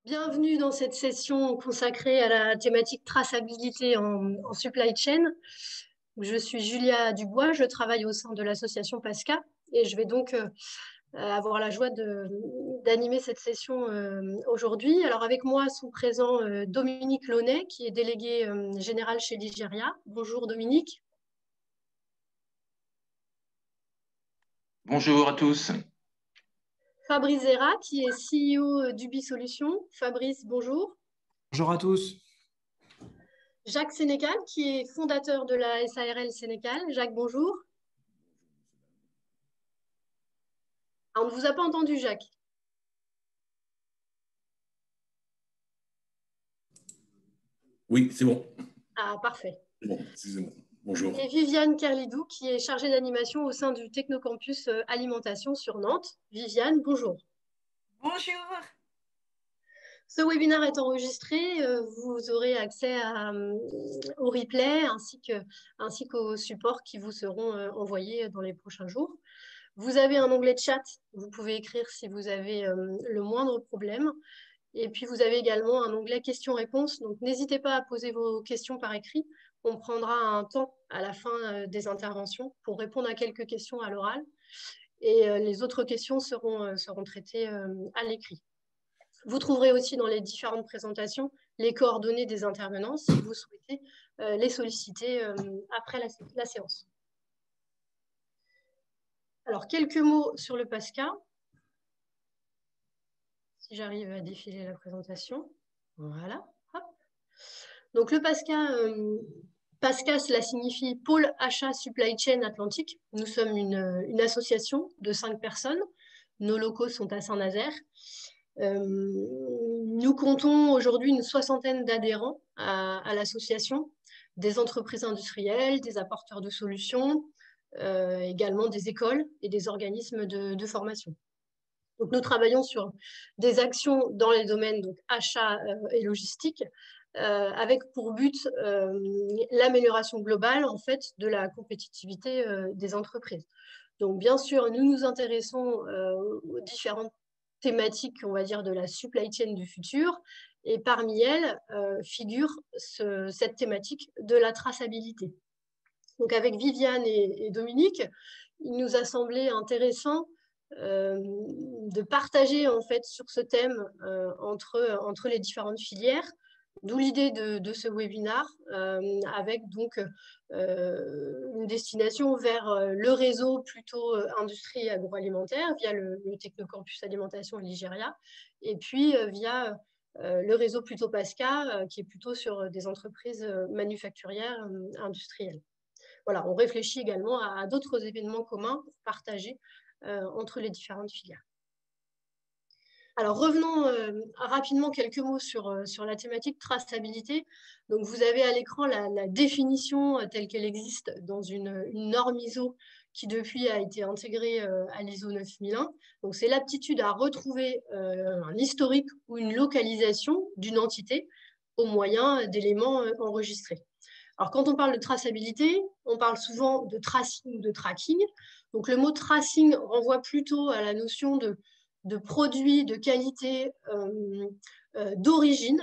Bienvenue dans cette session consacrée à la thématique traçabilité en supply chain. Je suis Julia Dubois, je travaille au sein de l'association PASCA et je vais donc avoir la joie d'animer cette session aujourd'hui. Alors avec moi sont présents Dominique Launay, qui est délégué général chez Ligéria. Bonjour Dominique. Bonjour à tous. Fabrice Zera, qui est CEO d'Ubi Solutions. Fabrice, bonjour. Bonjour à tous. Jacques Sénécal, qui est fondateur de la SARL Sénécal. Jacques, bonjour. Ah, on ne vous a pas entendu, Jacques. Oui, c'est bon. Ah, parfait. C'est bon, excusez-moi. Bonjour. Et Viviane Kerlidou, qui est chargée d'animation au sein du Technocampus Alimentation sur Nantes. Viviane, bonjour. Bonjour. Ce webinaire est enregistré. Vous aurez accès au replay ainsi qu'aux supports qui vous seront envoyés dans les prochains jours. Vous avez un onglet de chat. Vous pouvez écrire si vous avez le moindre problème. Et puis, vous avez également un onglet questions-réponses. Donc, n'hésitez pas à poser vos questions par écrit. On prendra un temps à la fin des interventions pour répondre à quelques questions à l'oral. Et les autres questions seront traitées à l'écrit. Vous trouverez aussi dans les différentes présentations les coordonnées des intervenants si vous souhaitez les solliciter après la séance. Alors, quelques mots sur le PASCA. Si j'arrive à défiler la présentation. Voilà. Hop. Donc, le PASCA, PASCA, cela signifie Pôle Achat Supply Chain Atlantique. Nous sommes une association de 5 personnes. Nos locaux sont à Saint-Nazaire. Nous comptons aujourd'hui une soixantaine d'adhérents à l'association, des entreprises industrielles, des apporteurs de solutions, également des écoles et des organismes de formation. Donc, nous travaillons sur des actions dans les domaines donc, achat et logistique, avec pour but l'amélioration globale en fait, de la compétitivité des entreprises. Donc, bien sûr, nous nous intéressons aux différentes thématiques, on va dire, de la supply chain du futur. Et parmi elles figure cette thématique de la traçabilité. Donc, avec Viviane et Dominique, il nous a semblé intéressant de partager en fait sur ce thème entre les différentes filières, d'où l'idée de ce webinaire avec donc une destination vers le réseau plutôt industrie et agroalimentaire via le Technocampus Alimentation Ligéria et puis via le réseau plutôt PASCA qui est plutôt sur des entreprises manufacturières industrielles. Voilà, on réfléchit également à d'autres événements communs pour partager entre les différentes filières. Alors, revenons rapidement quelques mots sur la thématique traçabilité. Donc, vous avez à l'écran la définition telle qu'elle existe dans une norme ISO qui, depuis, a été intégrée à l'ISO 9001. Donc, c'est l'aptitude à retrouver un historique ou une localisation d'une entité au moyen d'éléments enregistrés. Alors, quand on parle de traçabilité, on parle souvent de tracing ou de tracking. Donc, le mot tracing renvoie plutôt à la notion de produit, de qualité, d'origine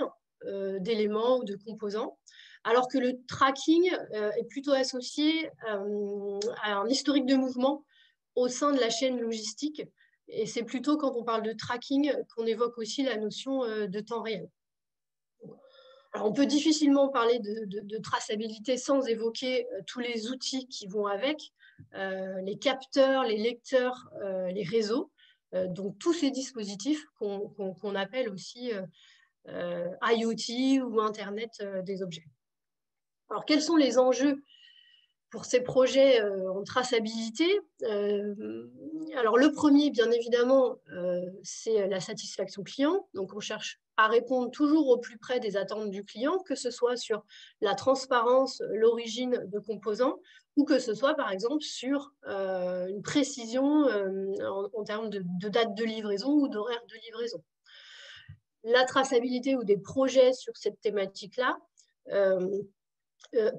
d'éléments ou de composants, alors que le tracking est plutôt associé à un historique de mouvement au sein de la chaîne logistique. Et c'est plutôt quand on parle de tracking qu'on évoque aussi la notion de temps réel. Alors, on peut difficilement parler de traçabilité sans évoquer tous les outils qui vont avec, les capteurs, les lecteurs, les réseaux, donc tous ces dispositifs qu'on appelle aussi IoT ou Internet des objets. Alors, quels sont les enjeux pour ces projets en traçabilité? Alors, le premier, bien évidemment, c'est la satisfaction client. Donc, on cherche à répondre toujours au plus près des attentes du client, que ce soit sur la transparence, l'origine de composants, ou que ce soit, par exemple, sur une précision en termes de date de livraison ou d'horaire de livraison. La traçabilité ou des projets sur cette thématique-là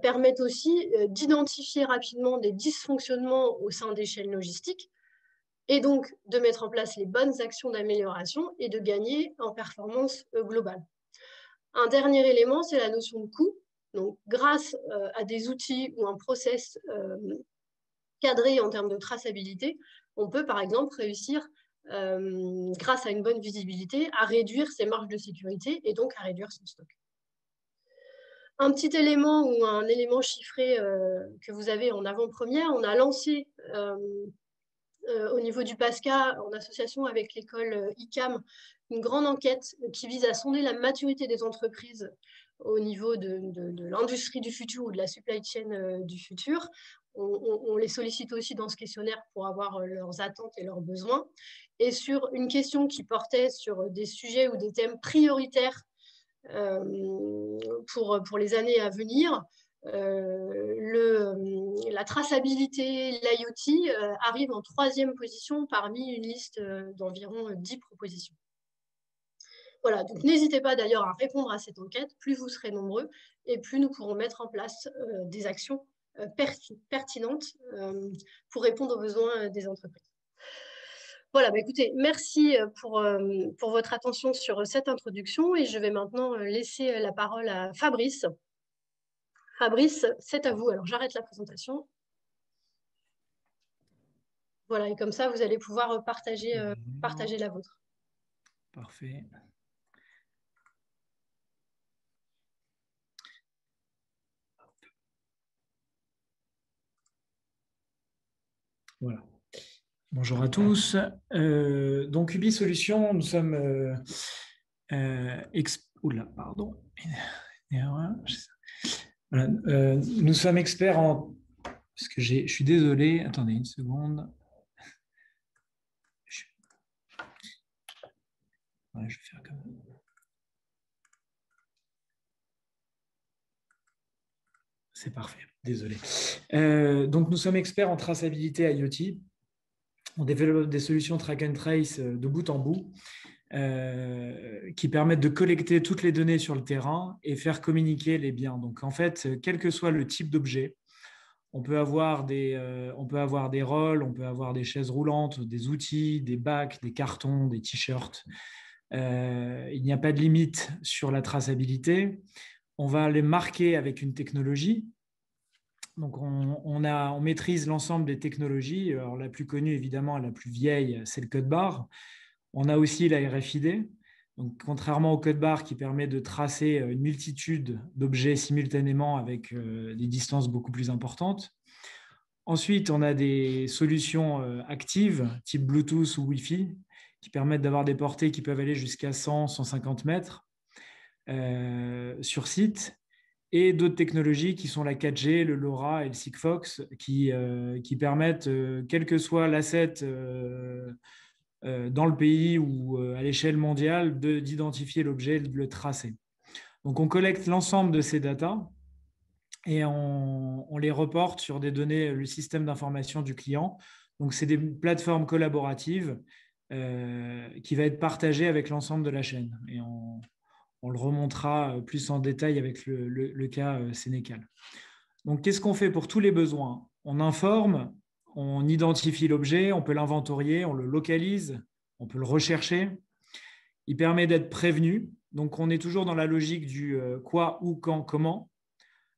permettent aussi d'identifier rapidement des dysfonctionnements au sein des chaînes logistiques et donc de mettre en place les bonnes actions d'amélioration et de gagner en performance globale. Un dernier élément, c'est la notion de coût. Donc, grâce à des outils ou un process cadré en termes de traçabilité, on peut par exemple réussir, grâce à une bonne visibilité, à réduire ses marges de sécurité et donc à réduire son stock. Un petit élément ou un élément chiffré que vous avez en avant-première, on a lancé au niveau du PASCA, en association avec l'école ICAM, une grande enquête qui vise à sonder la maturité des entreprises au niveau de l'industrie du futur ou de la supply chain du futur. On les sollicite aussi dans ce questionnaire pour avoir leurs attentes et leurs besoins. Et sur une question qui portait sur des sujets ou des thèmes prioritaires pour les années à venir, la traçabilité, l'IoT arrive en 3e position parmi une liste d'environ 10 propositions. Voilà, donc n'hésitez pas d'ailleurs à répondre à cette enquête. Plus vous serez nombreux et plus nous pourrons mettre en place des actions pertinentes pour répondre aux besoins des entreprises. Voilà, bah écoutez, merci pour votre attention sur cette introduction et je vais maintenant laisser la parole à Fabrice. Fabrice, c'est à vous. Alors, j'arrête la présentation. Voilà, et comme ça, vous allez pouvoir partager la vôtre. Parfait. Voilà. Bonjour à tous. Donc, Ubi Solutions, nous sommes Voilà, nous sommes experts en... Parce que je suis désolé. Attendez une seconde. Ouais, je vais faire comme... C'est parfait, désolé. Donc, nous sommes experts en traçabilité IoT. On développe des solutions track and trace de bout en bout qui permettent de collecter toutes les données sur le terrain et faire communiquer les biens. Donc, en fait, quel que soit le type d'objet, on peut avoir des rôles, on peut avoir des chaises roulantes, des outils, des bacs, des cartons, des t-shirts. Il n'y a pas de limite sur la traçabilité. On va les marquer avec une technologie. Donc, on maîtrise l'ensemble des technologies. Alors, la plus connue, évidemment, la plus vieille, c'est le code barre. On a aussi la RFID. Donc, contrairement au code barre qui permet de tracer une multitude d'objets simultanément avec des distances beaucoup plus importantes. Ensuite, on a des solutions actives, type Bluetooth ou Wi-Fi, qui permettent d'avoir des portées qui peuvent aller jusqu'à 100, 150 mètres sur site. Et d'autres technologies qui sont la 4G, le LoRa et le Sigfox qui permettent, quel que soit l'asset dans le pays ou à l'échelle mondiale, d'identifier l'objet et de le tracer. Donc, on collecte l'ensemble de ces datas et on les reporte sur des données, le système d'information du client. Donc, c'est des plateformes collaboratives qui va être partagées avec l'ensemble de la chaîne. Et on le remontera plus en détail avec le cas Sénécal. Donc, qu'est-ce qu'on fait pour tous les besoins? On informe, on identifie l'objet, on peut l'inventorier, on le localise, on peut le rechercher. Il permet d'être prévenu. Donc, on est toujours dans la logique du quoi, où, quand, comment.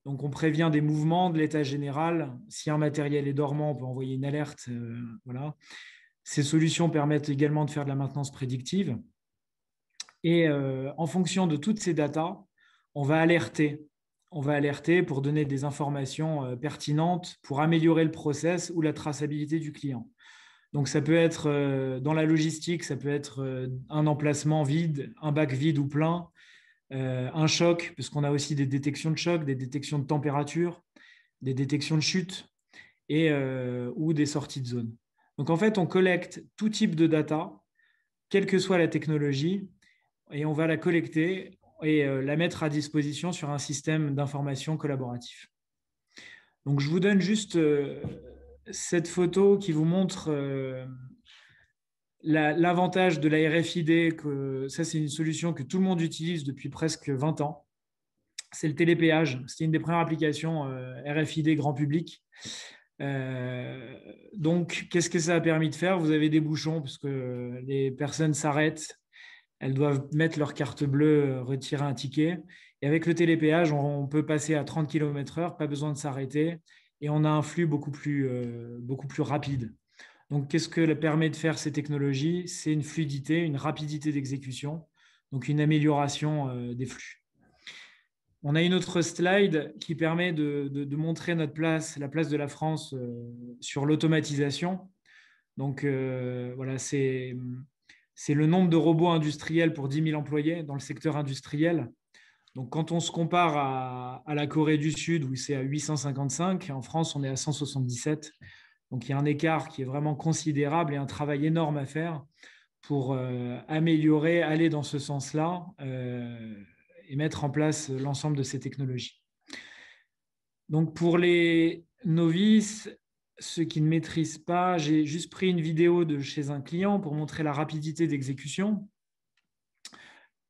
Donc, on prévient des mouvements de l'état général. Si un matériel est dormant, on peut envoyer une alerte. Voilà. Ces solutions permettent également de faire de la maintenance prédictive. Et en fonction de toutes ces datas, on va alerter. On va alerter pour donner des informations pertinentes pour améliorer le process ou la traçabilité du client. Donc, ça peut être dans la logistique, ça peut être un emplacement vide, un bac vide ou plein, un choc, parce qu'on a aussi des détections de choc, des détections de température, des détections de chute ou des sorties de zone. Donc, en fait, on collecte tout type de data, quelle que soit la technologie, et on va la collecter et la mettre à disposition sur un système d'information collaboratif. Donc, je vous donne juste cette photo qui vous montre l'avantage de la RFID. Ça, c'est une solution que tout le monde utilise depuis presque 20 ans. C'est le télépéage. C'était une des premières applications RFID grand public. Donc, qu'est-ce que ça a permis de faire? Vous avez des bouchons parce que les personnes s'arrêtent, elles doivent mettre leur carte bleue, retirer un ticket. Et avec le télépéage, on peut passer à 30 km/h, pas besoin de s'arrêter, et on a un flux beaucoup plus rapide. Donc, qu'est-ce que permet de faire ces technologies? C'est une fluidité, une rapidité d'exécution, donc une amélioration des flux. On a une autre slide qui permet de montrer notre place, la place de la France sur l'automatisation. Donc, voilà, c'est le nombre de robots industriels pour 10 000 employés dans le secteur industriel. Donc, quand on se compare à la Corée du Sud, où c'est à 855, en France, on est à 177. Donc, il y a un écart qui est vraiment considérable et un travail énorme à faire pour améliorer, aller dans ce sens-là et mettre en place l'ensemble de ces technologies. Donc, pour les novices, ceux qui ne maîtrisent pas, j'ai juste pris une vidéo de chez un client pour montrer la rapidité d'exécution.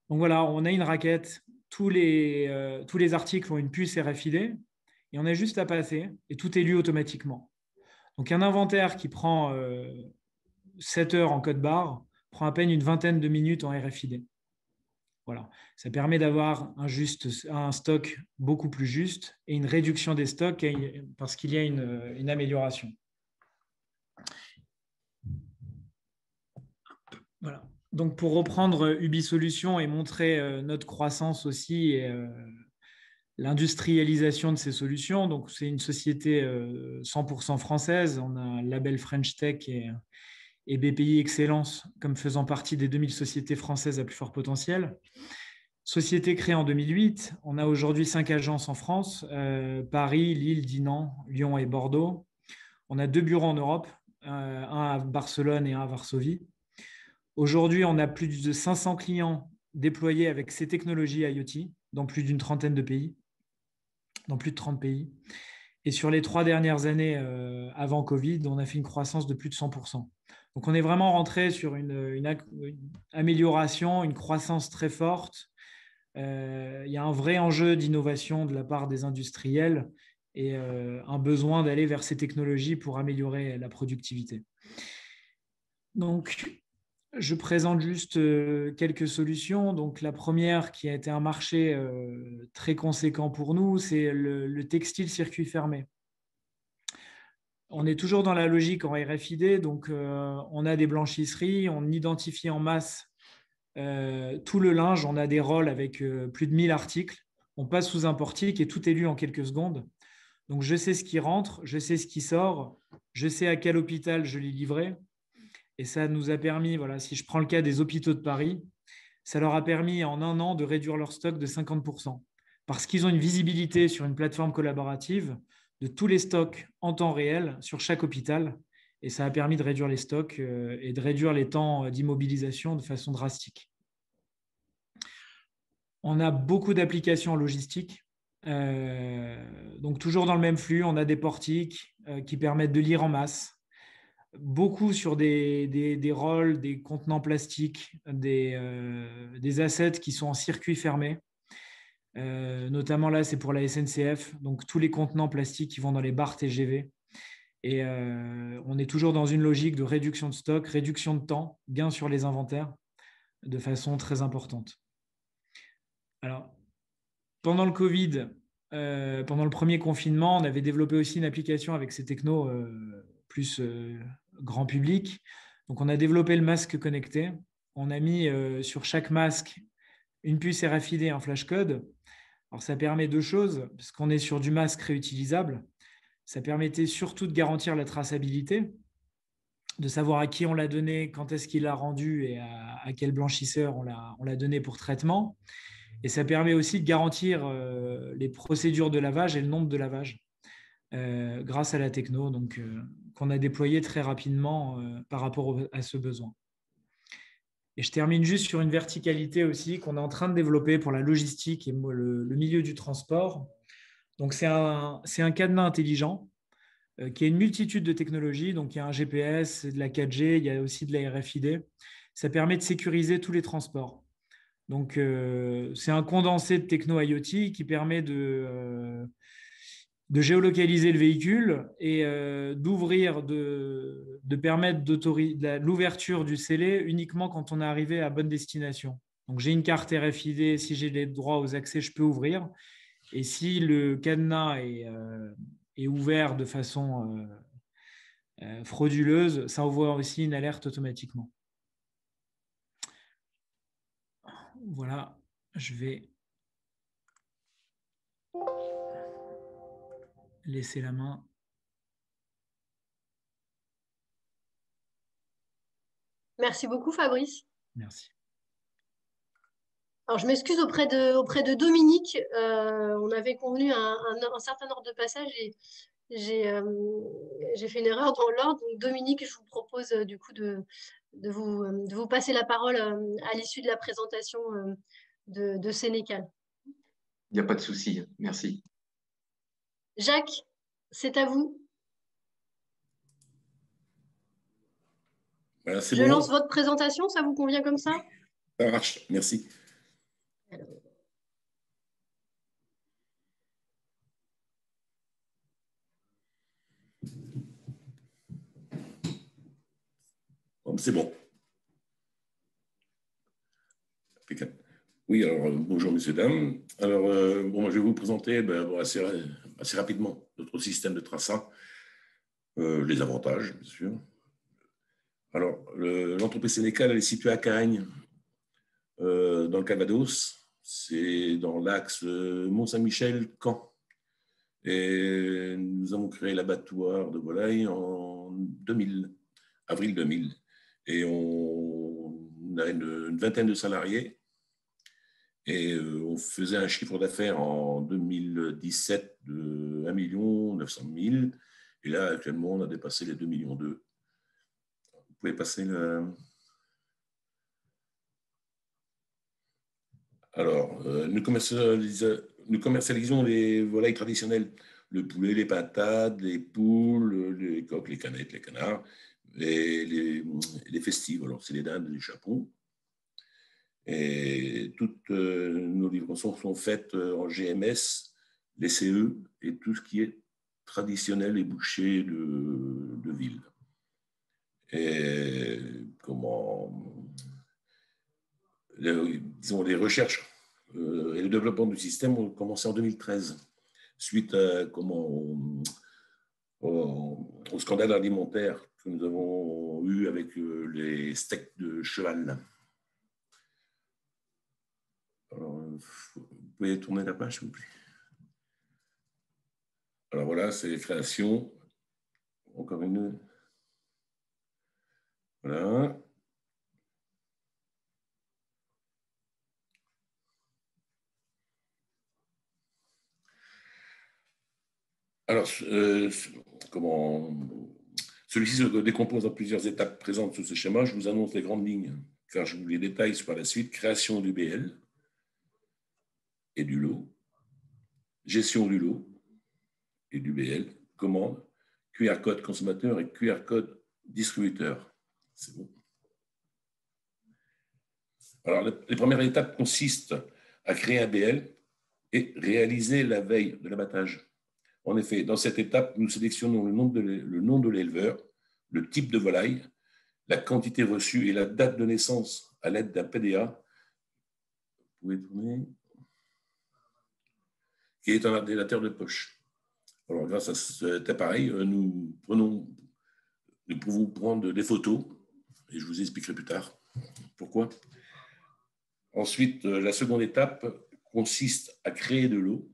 Donc voilà, on a une raquette, tous les articles ont une puce RFID et on a juste à passer et tout est lu automatiquement. Donc un inventaire qui prend 7 heures en code barre prend à peine une vingtaine de minutes en RFID. Voilà. Ça permet d'avoir un stock beaucoup plus juste et une réduction des stocks parce qu'il y a une amélioration. Voilà. Donc, pour reprendre Ubi Solutions et montrer notre croissance aussi et l'industrialisation de ces solutions, donc c'est une société 100% française. On a un label French Tech et BPI Excellence comme faisant partie des 2000 sociétés françaises à plus fort potentiel. Société créée en 2008. On a aujourd'hui 5 agences en France, Paris, Lille, Dinan, Lyon et Bordeaux. On a 2 bureaux en Europe, un à Barcelone et un à Varsovie. Aujourd'hui, on a plus de 500 clients déployés avec ces technologies IoT dans plus d'une trentaine de pays, dans plus de 30 pays. Et sur les 3 dernières années avant Covid, on a fait une croissance de plus de 100%. Donc, on est vraiment rentré sur une amélioration, une croissance très forte. Il y a un vrai enjeu d'innovation de la part des industriels et un besoin d'aller vers ces technologies pour améliorer la productivité. Donc, je présente juste quelques solutions. Donc, la première qui a été un marché très conséquent pour nous, c'est le textile circuit fermé. On est toujours dans la logique en RFID. Donc, on a des blanchisseries, on identifie en masse tout le linge. On a des rôles avec plus de 1000 articles. On passe sous un portique et tout est lu en quelques secondes. Donc, je sais ce qui rentre, je sais ce qui sort, je sais à quel hôpital je l'ai livré. Et ça nous a permis, voilà, si je prends le cas des hôpitaux de Paris, ça leur a permis en un an de réduire leur stock de 50%. Parce qu'ils ont une visibilité sur une plateforme collaborative de tous les stocks en temps réel sur chaque hôpital. Et ça a permis de réduire les stocks et de réduire les temps d'immobilisation de façon drastique. On a beaucoup d'applications logistiques. Donc, toujours dans le même flux, on a des portiques qui permettent de lire en masse. Beaucoup sur des rôles, des contenants plastiques, des assets qui sont en circuit fermé. Notamment là, c'est pour la SNCF. Donc, tous les contenants plastiques qui vont dans les bars TGV. Et on est toujours dans une logique de réduction de stock, réduction de temps, gain sur les inventaires de façon très importante. Alors, pendant le Covid, pendant le premier confinement, on avait développé aussi une application avec ces technos plus grand public. Donc, on a développé le masque connecté. On a mis sur chaque masque une puce RFID et un flashcode. Alors, ça permet deux choses, parce qu'on est sur du masque réutilisable. Ça permettait surtout de garantir la traçabilité, de savoir à qui on l'a donné, quand est-ce qu'il l'a rendu et à quel blanchisseur on l'a donné pour traitement. Et ça permet aussi de garantir les procédures de lavage et le nombre de lavages grâce à la techno qu'on a déployée très rapidement par rapport à ce besoin. Et je termine juste sur une verticalité aussi qu'on est en train de développer pour la logistique et le milieu du transport. Donc, c'est un cadenas intelligent qui a une multitude de technologies. Donc, il y a un GPS, de la 4G, il y a aussi de la RFID. Ça permet de sécuriser tous les transports. Donc, c'est un condensé de techno IoT qui permet de géolocaliser le véhicule et d'ouvrir, de permettre l'ouverture du scellé uniquement quand on est arrivé à bonne destination. Donc, j'ai une carte RFID, si j'ai les droits aux accès, je peux ouvrir. Et si le cadenas est ouvert de façon frauduleuse, ça envoie aussi une alerte automatiquement. Voilà, je vais laisser la main. Merci beaucoup, Fabrice. Merci. Alors, je m'excuse auprès de Dominique. On avait convenu un certain ordre de passage et j'ai fait une erreur dans l'ordre. Donc, Dominique, je vous propose du coup de vous passer la parole à l'issue de la présentation de Sénécal. Il n'y a pas de souci, merci. Jacques, c'est à vous. Voilà, Je lance votre présentation, ça vous convient comme ça? Ça marche, merci. C'est bon. Oui, alors bonjour messieurs, dames. Alors, moi, je vais vous présenter assez rapidement notre système de traçat, les avantages, bien sûr. Alors, l'entreprise Sénécal, elle est située à Cagnes, dans le Calvados. C'est dans l'axe Mont-Saint-Michel-Caen. Et nous avons créé l'abattoir de volailles en 2000, avril 2000. Et on a une vingtaine de salariés. Et on faisait un chiffre d'affaires en 2017 de 1 900 000. Et là, actuellement, on a dépassé les 2,2 millions. Vous pouvez passer le... Alors, nous commercialisons les volailles traditionnelles, le poulet, les pintades, les poules, les coqs, les canettes, les canards, et les festives. Alors, c'est les dindes, les chapons. Et toutes nos livraisons sont faites en GMS, les CE et tout ce qui est traditionnel et boucher de ville. Et disons, les recherches et le développement du système ont commencé en 2013, suite à au scandale alimentaire que nous avons eu avec les steaks de cheval. Alors, vous pouvez tourner la page, s'il vous plaît. Alors voilà, c'est les créations. Encore une. Voilà. Alors, celui-ci se décompose en plusieurs étapes présentes sous ce schéma. Je vous annonce les grandes lignes, car je vous les détaille par la suite. Création du BL et du lot, gestion du lot et du BL, commande, QR code consommateur et QR code distributeur. C'est bon. Alors, les premières étapes consistent à créer un BL et réaliser la veille de l'abattage. En effet, dans cette étape, nous sélectionnons le nom de l'éleveur, le type de volaille, la quantité reçue et la date de naissance à l'aide d'un PDA. Vous pouvez tourner. Qui est un ordinateur de poche. Alors, grâce à cet appareil, nous pouvons prendre des photos, et je vous expliquerai plus tard pourquoi. Ensuite, la seconde étape consiste à créer de l'eau.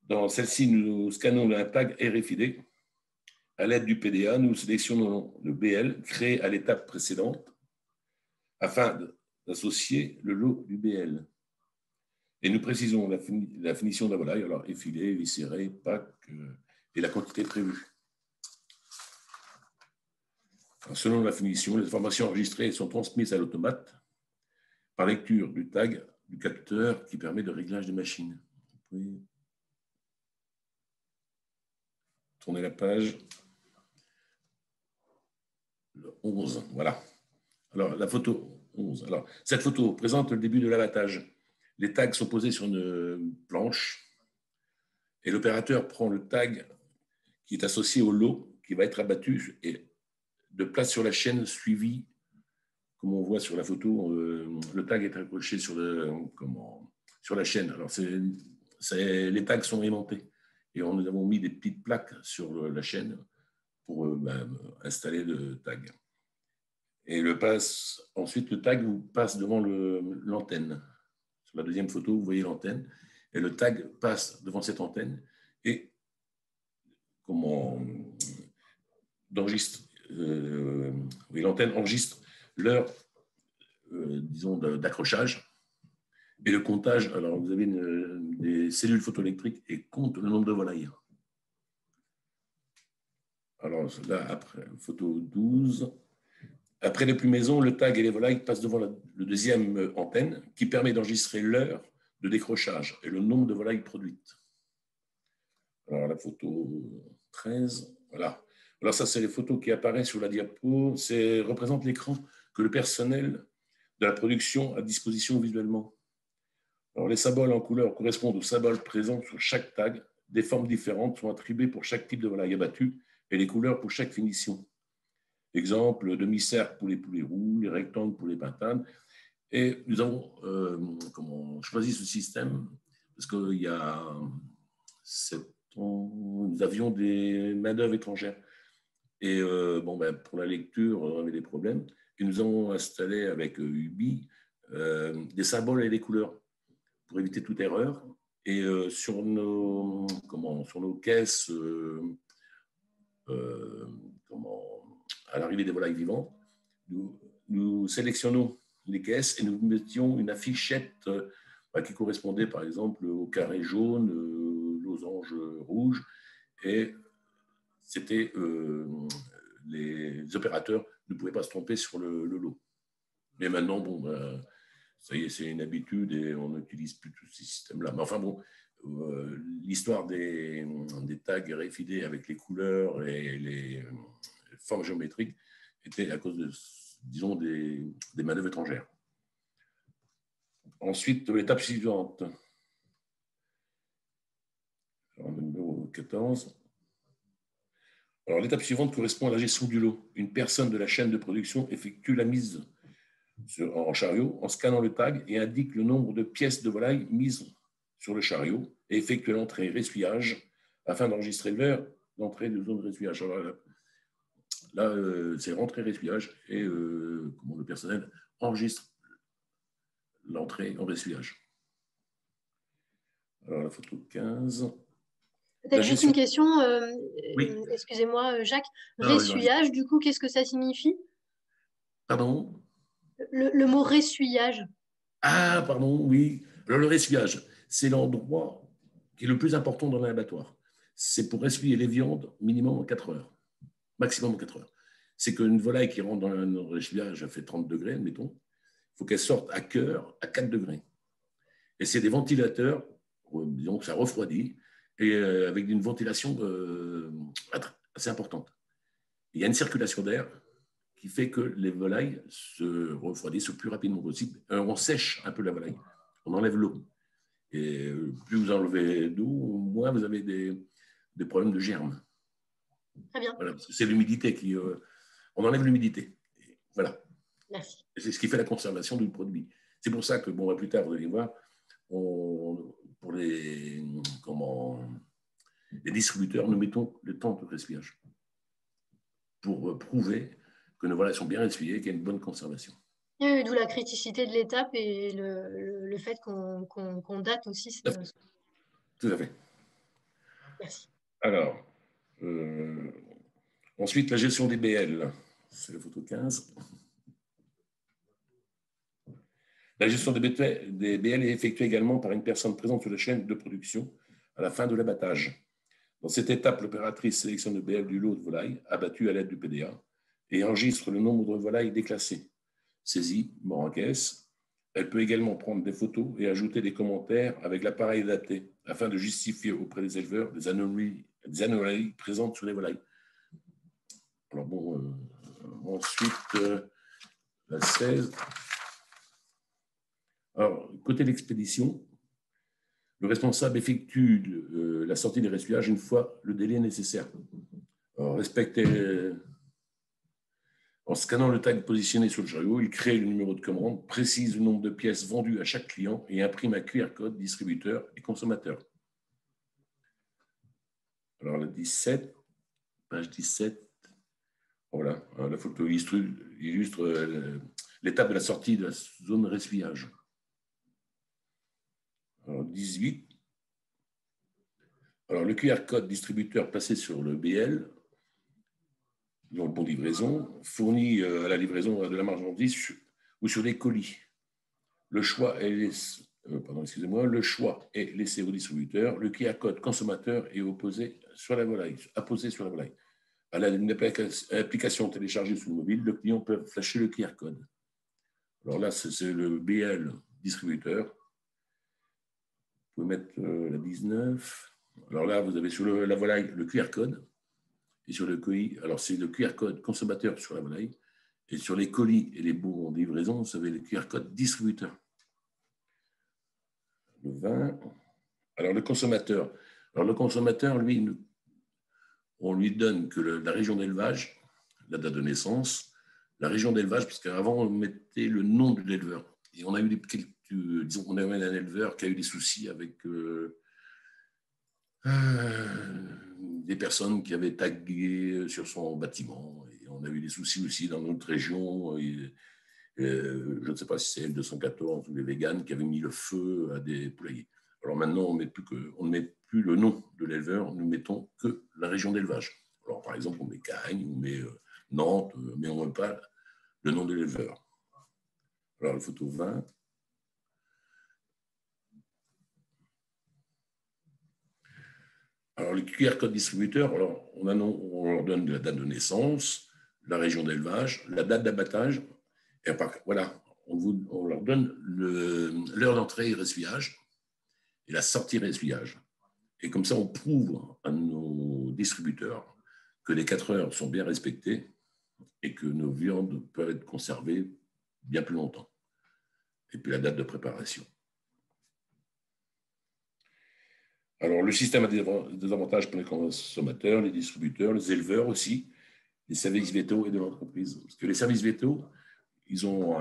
Dans celle-ci, nous scannons un tag RFID. À l'aide du PDA, nous sélectionnons le BL créé à l'étape précédente afin d'associer le lot du BL. Et nous précisons la finition de la volaille, alors effilé, viscéré, pack et la quantité prévue. Alors, selon la finition, les informations enregistrées sont transmises à l'automate par lecture du tag du capteur qui permet le réglage des machines. Vous pouvez tourner la page. Le 11, voilà. Alors, la photo 11. Alors, cette photo présente le début de l'abattage. Les tags sont posés sur une planche Et l'opérateur prend le tag qui est associé au lot qui va être abattu et de place sur la chaîne suivie. Comme on voit sur la photo, le tag est accroché sur la chaîne. Alors, les tags sont aimantés. Et nous avons mis des petites plaques sur la chaîne pour installer le tag. Et ensuite, le tag vous passe devant l'antenne. Sur la deuxième photo, vous voyez l'antenne. Et le tag passe devant cette antenne et l'antenne enregistre l'heure, disons, d'accrochage et le comptage. Alors, vous avez des cellules photoélectriques et compte le nombre de volailles. Alors, là, après, photo 12. Après les plumaisons, le tag et les volailles passent devant le deuxième antenne qui permet d'enregistrer l'heure de décrochage et le nombre de volailles produites. Alors, la photo 13, voilà. Alors, ça, c'est les photos qui apparaissent sur la diapo. Ça représente l'écran que le personnel de la production a à disposition visuellement. Alors, les symboles en couleur correspondent aux symboles présents sur chaque tag. Des formes différentes sont attribuées pour chaque type de volaille abattue et les couleurs pour chaque finition. Exemple, demi-cercle pour les poulets roux, les rectangles pour les pintanes. Et nous avons choisi ce système parce qu'il y a 7 ans, nous avions des main-d'œuvre étrangères. Et pour la lecture, on avait des problèmes. Et nous avons installé avec Ubi des symboles et des couleurs pour éviter toute erreur. Et sur nos caisses, à l'arrivée des volailles vivantes, nous sélectionnons les caisses et nous mettions une affichette qui correspondait par exemple au carré jaune, losange rouge, et c'était les opérateurs ne pouvaient pas se tromper sur le lot. Mais maintenant, ça y est, c'est une habitude et on n'utilise plus tous ces systèmes-là. Mais enfin bon, l'histoire des tags RFID avec les couleurs et les formes géométriques était à cause de, disons, des manœuvres étrangères. Ensuite, l'étape suivante. Alors, numéro 14. Alors, l'étape suivante correspond à la gestion du lot. Une personne de la chaîne de production effectue la mise en chariot en scannant le tag et indique le nombre de pièces de volaille mises sur le chariot et effectue l'entrée ressuyage afin d'enregistrer l'heure d'entrée de zone ressuyage. Alors là, c'est rentrée ressuyage et le personnel enregistre l'entrée en ressuyage. Alors la photo 15. Peut-être juste une question, oui. Excusez-moi Jacques, ressuyage, du coup, qu'est-ce que ça signifie? Pardon? Le mot ressuyage. Ah, pardon, oui. Alors le ressuyage, c'est l'endroit qui est le plus important dans l'abattoir. C'est pour essuyer les viandes minimum en 4 heures, maximum en 4 heures. C'est qu'une volaille qui rentre dans un ressuyage à fait 30 degrés, admettons, il faut qu'elle sorte à cœur à 4 degrés. Et c'est des ventilateurs, disons que ça refroidit, et avec une ventilation assez importante. Il y a une circulation d'air qui fait que les volailles se refroidissent le plus rapidement possible. On sèche un peu la volaille, on enlève l'eau. Et plus vous enlevez d'eau, moins vous avez des problèmes de germes. Très bien. Voilà, parce que c'est l'humidité qui... on enlève l'humidité. Voilà. Merci. Et c'est ce qui fait la conservation du produit. C'est pour ça que, plus tard, vous allez voir, pour les distributeurs, nous mettons le temps de ressuyage pour prouver que nos volailles sont bien ressuyées et qu'il y a une bonne conservation. Et d'où la criticité de l'étape et le fait qu'on date aussi. Tout à fait. Merci. Alors, ensuite, la gestion des BL. C'est la photo 15. La gestion des BL est effectuée également par une personne présente sur la chaîne de production à la fin de l'abattage. Dans cette étape, l'opératrice sélectionne le BL du lot de volailles abattu à l'aide du PDA et enregistre le nombre de volailles déclassées, saisies, mort en caisse. Elle peut également prendre des photos et ajouter des commentaires avec l'appareil adapté afin de justifier auprès des éleveurs des anomalies présentes sur les volailles. Alors ensuite, la 16. Alors, côté de l'expédition, Le responsable effectue la sortie des ressuyages une fois le délai nécessaire. Alors, en scannant le tag positionné sur le chariot, il crée le numéro de commande, précise le nombre de pièces vendues à chaque client et imprime un QR code distributeur et consommateur. Alors, la 17, page 17, voilà, la photo illustre l'étape de la sortie de la zone de ressuyage. Alors, 18. Alors, le QR code distributeur placé sur le BL, dans le bon de livraison, fournit à la livraison de la marchandise ou sur les colis. Le choix est laissé au distributeur. Le QR code consommateur est apposé sur la volaille. À une application téléchargée sur le mobile, le client peut flasher le QR code. Alors là, c'est le BL distributeur. Vous pouvez mettre la 19. Alors là, vous avez sur la volaille le QR code. Et sur le colis, alors c'est le QR code consommateur sur la volaille. Et sur les colis et les bons de livraison, vous avez le QR code distributeur. Le 20. Alors le consommateur. Alors le consommateur, lui, on lui donne que la région d'élevage, la date de naissance, la région d'élevage, parce qu'avant, on mettait le nom de l'éleveur. Et on a eu disons qu'on avait un éleveur qui a eu des soucis avec des personnes qui avaient tagué sur son bâtiment. Et on a eu des soucis aussi dans notre région. Je ne sais pas si c'est L214 ou les véganes qui avaient mis le feu à des poulaillers. Alors maintenant, on ne met plus le nom de l'éleveur, nous mettons que la région d'élevage. Alors par exemple, on met Cagnes, on met Nantes, mais on ne met pas le nom de l'éleveur. Alors la photo 20. Alors le QR code distributeur, alors, on leur donne la date de naissance, la région d'élevage, la date d'abattage, et voilà, on leur donne l'heure d'entrée et ressuyage et la sortie ressuyage. Et comme ça, on prouve à nos distributeurs que les 4 heures sont bien respectées et que nos viandes peuvent être conservées bien plus longtemps. Et puis la date de préparation. Alors, le système a des avantages pour les consommateurs, les distributeurs, les éleveurs aussi, les services vétos et de l'entreprise. Parce que les services vétos, ils ont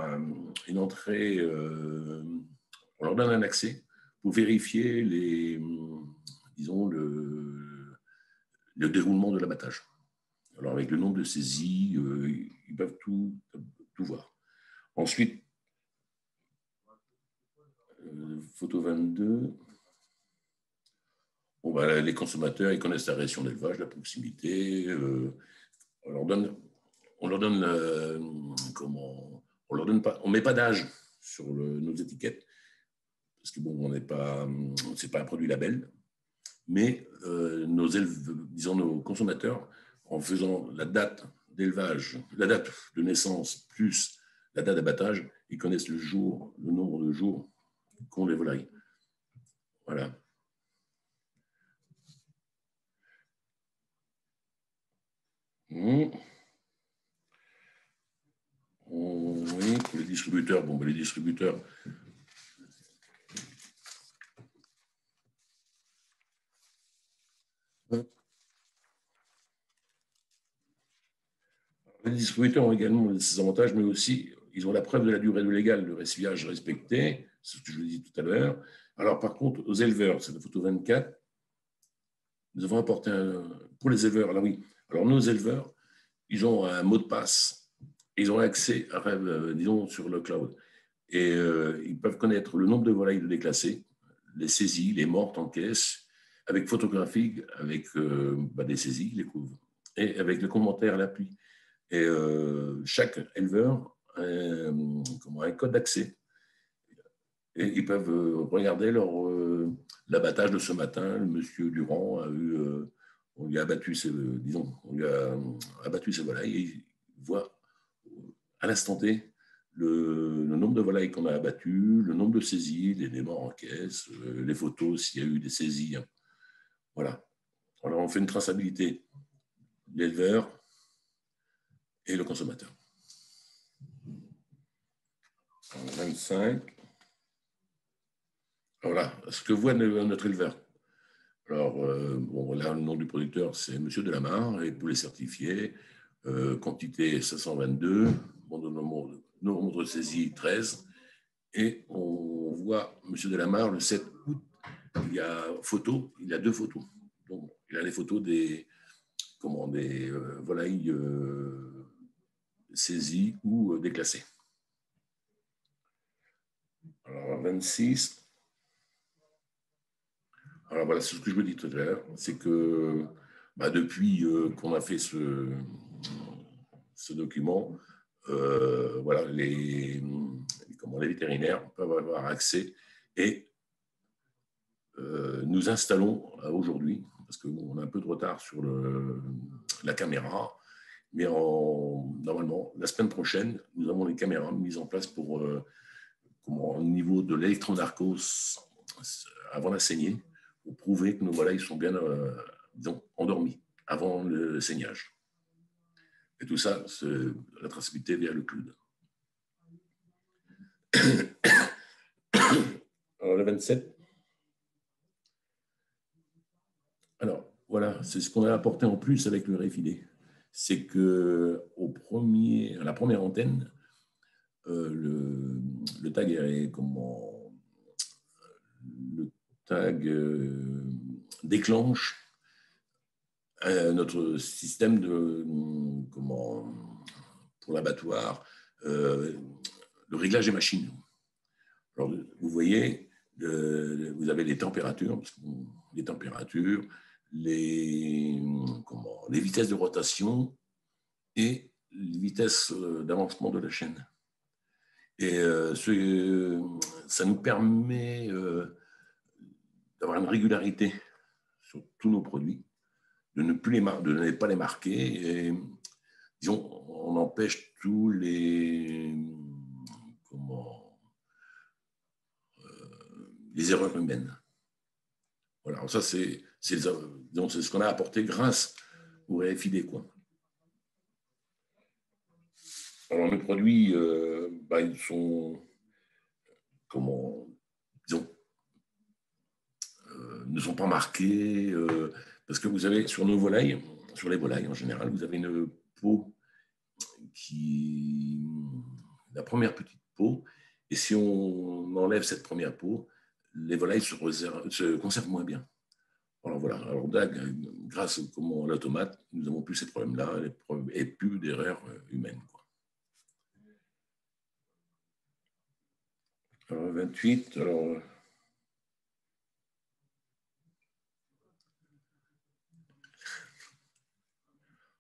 une entrée, on leur donne un accès pour vérifier disons, le déroulement de l'abattage. Alors, avec le nombre de saisies, ils peuvent tout voir. Ensuite, photo 22. Bon, ben, les consommateurs, ils connaissent la région d'élevage, la proximité. On leur donne on met pas d'âge sur nos étiquettes parce que bon, c'est pas un produit label, mais nos consommateurs, en faisant la date d'élevage, la date de naissance plus la date d'abattage, ils connaissent le nombre de jours qu'ont les volailles. Voilà. Oui, pour les distributeurs, les distributeurs. Les distributeurs ont également ces avantages, mais aussi, ils ont la preuve de la durée légale de ressuyage respectée, c'est ce que je vous ai dit tout à l'heure. Alors, par contre, aux éleveurs, c'est la photo 24, nous avons apporté pour les éleveurs, alors nos éleveurs, ils ont un mot de passe, ils ont accès, disons, sur le cloud, et ils peuvent connaître le nombre de volailles déclassées, les saisies, les mortes en caisse, avec photographie, avec des saisies, les couves, et avec le commentaire à l'appui. Et chaque éleveur a un code d'accès. Et ils peuvent regarder l'abattage de ce matin. Le monsieur Durand on lui a abattu ses volailles et il voit à l'instant T le nombre de volailles qu'on a abattues, le nombre de saisies, les morts en caisse, les photos s'il y a eu des saisies. Voilà. Alors on fait une traçabilité de l'éleveur et le consommateur. 25. Voilà, ce que voit notre éleveur. Alors, bon, là, le nom du producteur, c'est Monsieur Delamarre, et poulet certifié, quantité 522, nombre de saisie 13. Et on voit Monsieur Delamarre le 7 août, il y a deux photos. Donc, il a les photos des volailles saisies ou déclassées. Alors, 26. Alors voilà, c'est ce que je me dis tout à l'heure, c'est que depuis qu'on a fait ce document, voilà, les vétérinaires peuvent avoir accès et nous installons aujourd'hui, parce qu'on a un peu de retard sur la caméra, mais normalement, la semaine prochaine, nous avons les caméras mises en place pour, au niveau de l'électronarcose avant la saignée, pour prouver que nos volailles sont bien endormies avant le saignage. Et tout ça, c'est la traçabilité via le CLUD. Alors, le 27. Alors, voilà, c'est ce qu'on a apporté en plus avec le réfilé. C'est que à la première antenne, le tag est le tag déclenche notre système pour l'abattoir, le réglage des machines. Alors, vous voyez, vous avez les températures, les vitesses de rotation et les vitesses d'avancement de la chaîne. Et ça nous permet d'avoir une régularité sur tous nos produits, de ne pas les marquer. Et, disons, on empêche tous les erreurs humaines. Voilà, alors ça, c'est ce qu'on a apporté grâce au RFID, quoi. Alors, nos produits, ils sont, ne sont pas marqués, parce que vous avez sur les volailles en général, vous avez une peau la première petite peau, et si on enlève cette première peau, les volailles se conservent moins bien. Alors voilà, alors là, grâce à l'automate, nous n'avons plus ces problèmes-là et plus d'erreurs humaines, quoi. Alors, 28, alors...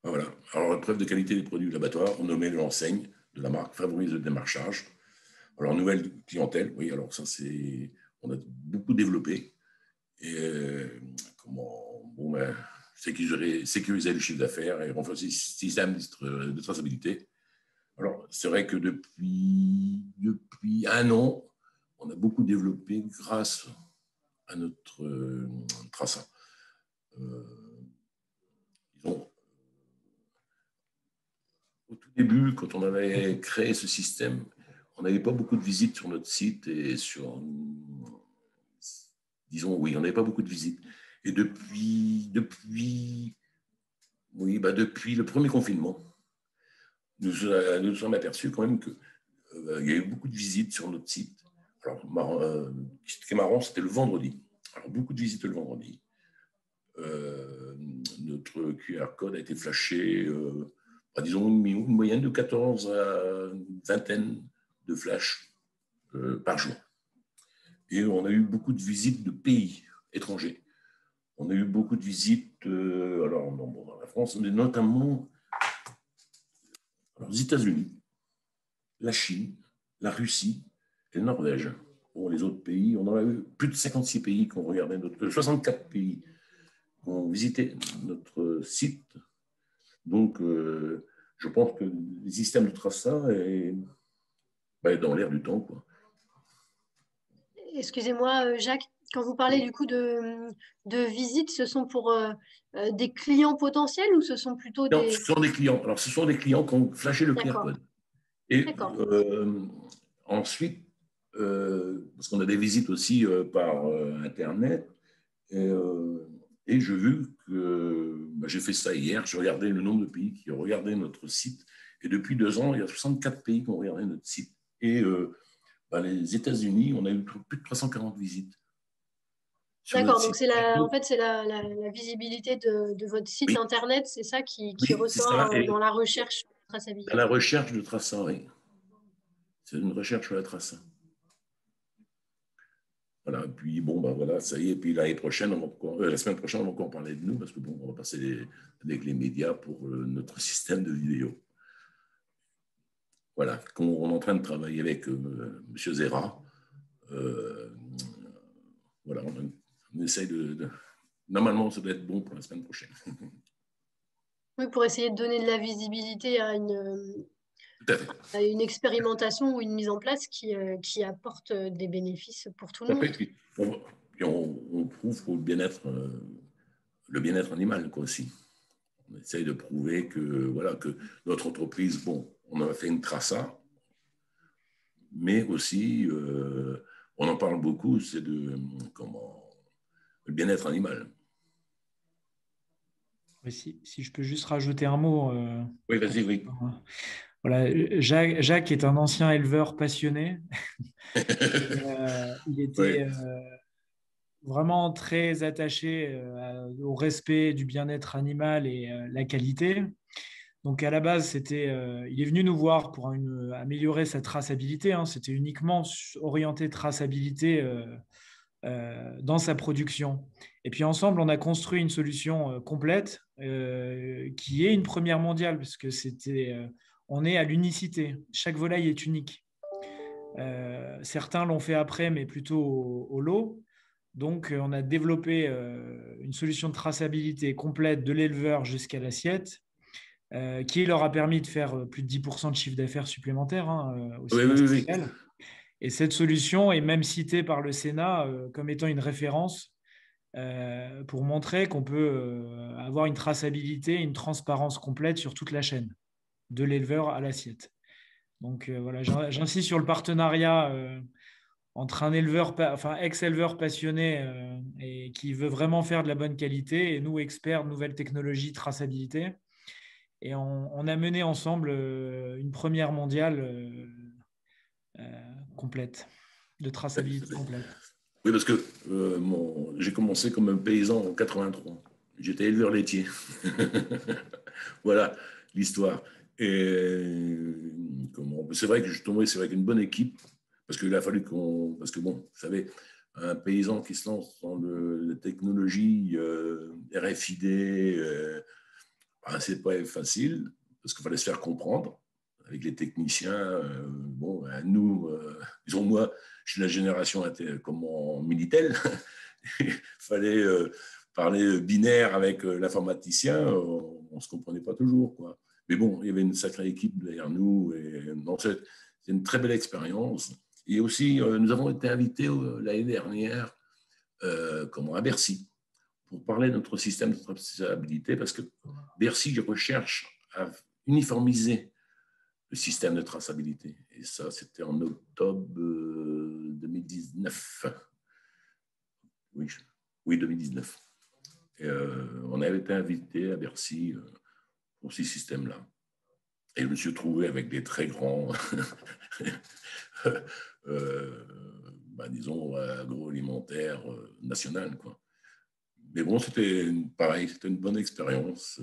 Voilà. Alors, preuve de qualité des produits de l'abattoir, on nommait l'enseigne de la marque, favorise le démarchage. Alors, nouvelle clientèle, oui, alors ça, on a beaucoup développé. Et sécuriser le chiffre d'affaires et renforcer le système de traçabilité. Alors, c'est vrai que depuis 1 an, on a beaucoup développé grâce à notre traçat. Au tout début, quand on avait créé ce système, on n'avait pas beaucoup de visites sur notre site et on n'avait pas beaucoup de visites. Et depuis le premier confinement, nous nous sommes aperçus quand même qu'il y a eu beaucoup de visites sur notre site. Alors, ce qui est marrant, c'était le vendredi. Alors, beaucoup de visites le vendredi. Notre QR code a été flashé, disons une moyenne de 14 à une vingtaine de flashs par jour. Et on a eu beaucoup de visites de pays étrangers. On a eu beaucoup de visites dans la France, mais notamment aux États-Unis, la Chine, la Russie et la Norvège. Bon, les autres pays, on en a eu plus de 56 pays qui ont regardé 64 pays qui ont visité notre site. Donc, je pense que le système de traçat est dans l'air du temps, quoi. Excusez-moi, Jacques, quand vous parlez du coup de visites, ce sont pour des clients potentiels ou ce sont plutôt Non, des... ce sont des clients. Alors, ce sont des clients qui ont flashé le QR code. Et ensuite, parce qu'on a des visites aussi par Internet. Et j'ai vu que j'ai fait ça hier. Je regardais le nombre de pays qui ont regardé notre site. Et depuis 2 ans, il y a 64 pays qui ont regardé notre site. Et les États-Unis, on a eu plus de 340 visites. D'accord, donc en fait, c'est la visibilité de votre site Oui. internet, c'est ça qui Oui, ressort ça. dans la recherche de traçabilité. La recherche de traçant, oui. C'est une recherche sur la traçant. Voilà, puis bon, voilà, ça y est. Puis l'année prochaine, la semaine prochaine, on va encore parler de nous, parce que bon, on va passer avec les médias pour notre système de vidéo. Voilà, on est en train de travailler avec M. Zera. Voilà, on essaye Normalement, ça doit être bon pour la semaine prochaine. Oui, pour essayer de donner de la visibilité à une expérimentation ou une mise en place qui apporte des bénéfices pour tout le monde. On prouve pour le bien-être animal, quoi, aussi. On essaye de prouver que notre entreprise, bon, on a fait une traça, mais aussi, on en parle beaucoup, c'est le bien-être animal. Si je peux juste rajouter un mot. Oui, vas-y, oui. Voilà, Jacques est un ancien éleveur passionné. Il était vraiment très attaché au respect du bien-être animal et la qualité. Donc à la base, il est venu nous voir pour améliorer sa traçabilité. Hein. C'était uniquement orienté traçabilité dans sa production. Et puis ensemble, on a construit une solution complète qui est une première mondiale, puisque on est à l'unicité. Chaque volaille est unique. Certains l'ont fait après, mais plutôt au lot. Donc, on a développé une solution de traçabilité complète de l'éleveur jusqu'à l'assiette, qui leur a permis de faire plus de 10% de chiffre d'affaires supplémentaire au semestriel. Et cette solution est même citée par le Sénat comme étant une référence pour montrer qu'on peut avoir une traçabilité, une transparence complète sur toute la chaîne, de l'éleveur à l'assiette. Donc voilà, j'insiste sur le partenariat entre un ex-éleveur passionné et qui veut vraiment faire de la bonne qualité, et nous, experts de nouvelles technologies, traçabilité. Et on a mené ensemble une première mondiale complète, de traçabilité complète. Oui, parce que j'ai commencé comme un paysan en 83. J'étais éleveur laitier. Voilà l'histoire. Et c'est vrai que je suis tombé avec une bonne équipe, parce qu'il a fallu parce que bon, vous savez, un paysan qui se lance dans la technologie RFID, c'est pas facile, parce qu'il fallait se faire comprendre avec les techniciens. Nous, disons, moi, je suis de la génération Minitel. Il fallait parler binaire avec l'informaticien, on ne se comprenait pas toujours, quoi. Mais bon, il y avait une sacrée équipe derrière nous. C'est une très belle expérience. Et aussi, nous avons été invités l'année dernière à Bercy pour parler de notre système de traçabilité, parce que Bercy recherche à uniformiser le système de traçabilité. Et ça, c'était en octobre 2019. Oui, 2019. Et, on avait été invité à Bercy pour ces systèmes-là. Et je me suis trouvé avec des très grands, disons, agroalimentaires nationales, quoi. Mais bon, c'était pareil, c'était une bonne expérience.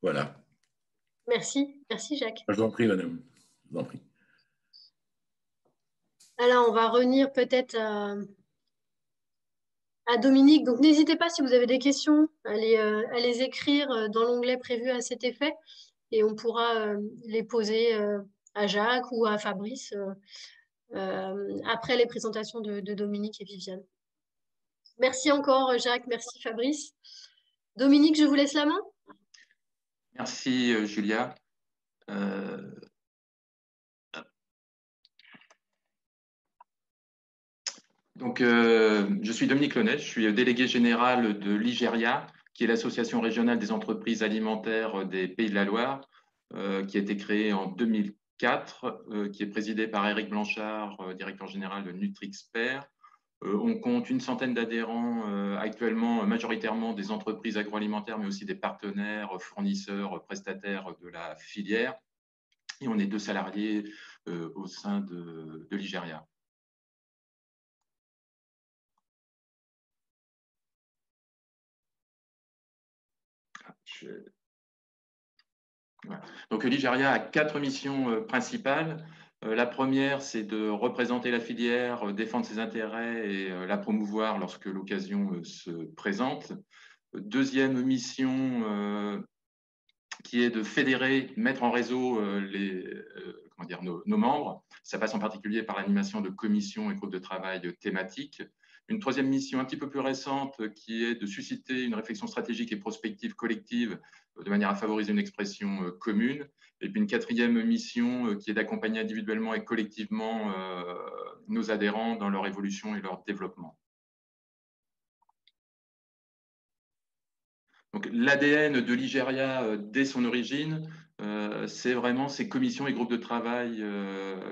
Voilà. Merci Jacques. Je vous en prie, madame. Je vous en prie. Alors, on va revenir peut-être à Dominique. Donc, n'hésitez pas si vous avez des questions à les écrire dans l'onglet prévu à cet effet, et on pourra les poser à Jacques ou à Fabrice après les présentations de Dominique et Viviane. Merci encore Jacques, merci Fabrice. Dominique, je vous laisse la main. Merci Julia. Donc, je suis Dominique Launay, je suis délégué général de l'IGERIA, qui est l'association régionale des entreprises alimentaires des Pays de la Loire, qui a été créée en 2000. 4, qui est présidé par Éric Blanchard, directeur général de Nutrixpert. On compte une centaine d'adhérents actuellement, majoritairement des entreprises agroalimentaires, mais aussi des partenaires, fournisseurs, prestataires de la filière. Et on est 2 salariés au sein de Ligeria. Voilà. Donc Ligeria a 4 missions principales. La première, c'est de représenter la filière, défendre ses intérêts et la promouvoir lorsque l'occasion se présente. Deuxième mission, qui est de fédérer, mettre en réseau nos membres. Ça passe en particulier par l'animation de commissions et groupes de travail thématiques. Une troisième mission un petit peu plus récente qui est de susciter une réflexion stratégique et prospective collective de manière à favoriser une expression commune. Et puis une quatrième mission qui est d'accompagner individuellement et collectivement nos adhérents dans leur évolution et leur développement. L'ADN de Ligeria, dès son origine, c'est vraiment ces commissions et groupes de travail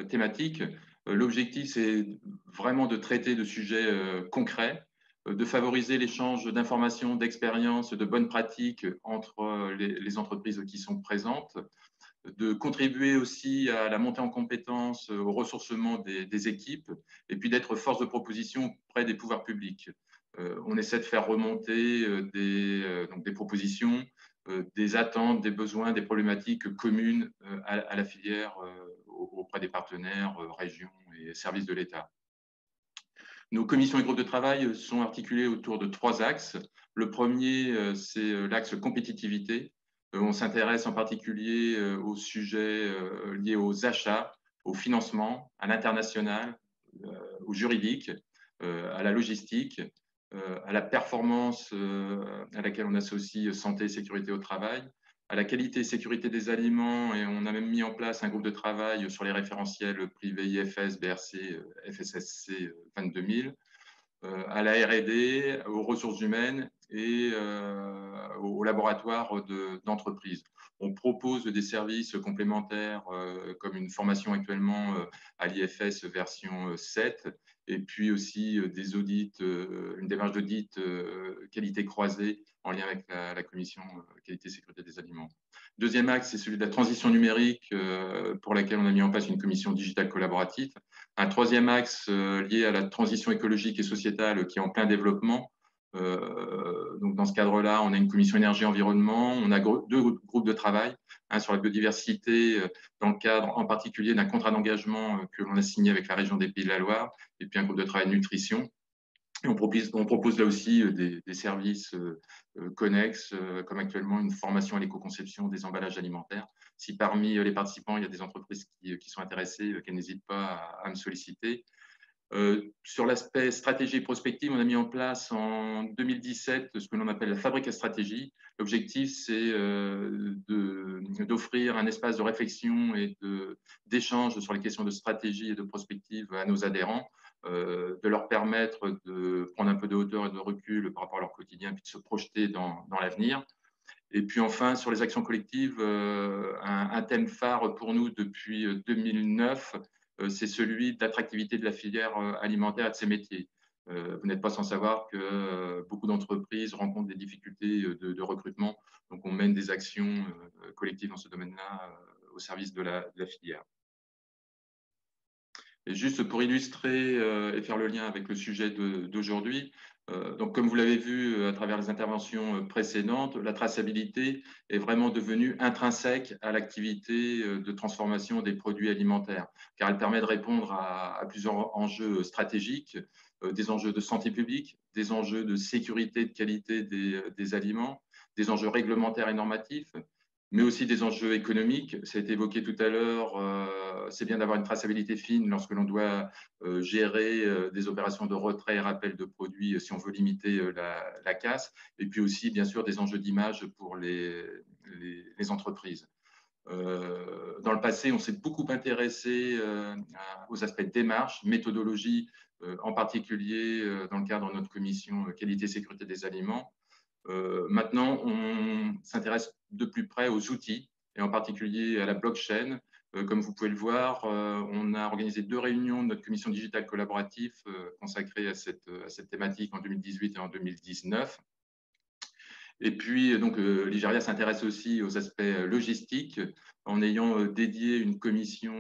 thématiques. L'objectif, c'est vraiment de traiter de sujets concrets, de favoriser l'échange d'informations, d'expériences, de bonnes pratiques entre les entreprises qui sont présentes, de contribuer aussi à la montée en compétences, au ressourcement des équipes, et puis d'être force de proposition auprès des pouvoirs publics. On essaie de faire remonter des propositions, des attentes, des besoins, des problématiques communes à la filière auprès des partenaires, régions et services de l'État. Nos commissions et groupes de travail sont articulés autour de 3 axes. Le premier, c'est l'axe compétitivité. On s'intéresse en particulier aux sujets liés aux achats, au financement, à l'international, au juridique, à la logistique, à la performance à laquelle on associe santé et sécurité au travail, à la qualité et sécurité des aliments, et on a même mis en place un groupe de travail sur les référentiels privés IFS, BRC, FSSC 22000, à la R&D, aux ressources humaines et aux laboratoires d'entreprise. On propose des services complémentaires comme une formation actuellement à l'IFS version 7, et puis aussi des audits, une démarche d'audit qualité croisée en lien avec la commission qualité et sécurité des aliments. Deuxième axe, c'est celui de la transition numérique pour laquelle on a mis en place une commission digitale collaborative. Un troisième axe lié à la transition écologique et sociétale qui est en plein développement. Donc dans ce cadre-là, on a une commission énergie-environnement, on a 2 groupes de travail, un sur la biodiversité dans le cadre en particulier d'un contrat d'engagement que l'on a signé avec la région des Pays de la Loire, et puis un groupe de travail nutrition. Et on propose là aussi des services connexes, comme actuellement une formation à l'éco-conception des emballages alimentaires. Si parmi les participants, il y a des entreprises qui sont intéressées, qu'elles n'hésitent pas à me solliciter. Sur l'aspect stratégie et prospective, on a mis en place en 2017 ce que l'on appelle la fabrique à stratégie. L'objectif, c'est d'offrir un espace de réflexion et d'échange sur les questions de stratégie et de prospective à nos adhérents, de leur permettre de prendre un peu de hauteur et de recul par rapport à leur quotidien, puis de se projeter dans l'avenir. Et puis enfin, sur les actions collectives, un thème phare pour nous depuis 2009, c'est celui d'attractivité de la filière alimentaire et de ses métiers. Vous n'êtes pas sans savoir que beaucoup d'entreprises rencontrent des difficultés de recrutement, donc on mène des actions collectives dans ce domaine-là au service de la filière. Et juste pour illustrer et faire le lien avec le sujet d'aujourd'hui, donc comme vous l'avez vu à travers les interventions précédentes, la traçabilité est vraiment devenue intrinsèque à l'activité de transformation des produits alimentaires, car elle permet de répondre à plusieurs enjeux stratégiques, des enjeux de santé publique, des enjeux de sécurité, de qualité des aliments, des enjeux réglementaires et normatifs, mais aussi des enjeux économiques. Ça a été évoqué tout à l'heure, c'est bien d'avoir une traçabilité fine lorsque l'on doit gérer des opérations de retrait et rappel de produits si on veut limiter la casse, et puis aussi bien sûr des enjeux d'image pour les entreprises. Dans le passé, on s'est beaucoup intéressé aux aspects de démarche, méthodologie, en particulier dans le cadre de notre commission qualité et sécurité des aliments. Maintenant, on s'intéresse de plus près aux outils, et en particulier à la blockchain, Comme vous pouvez le voir, on a organisé 2 réunions de notre commission digitale collaborative consacrée à cette thématique en 2018 et en 2019. Et puis, donc, l'Igeria s'intéresse aussi aux aspects logistiques en ayant dédié une commission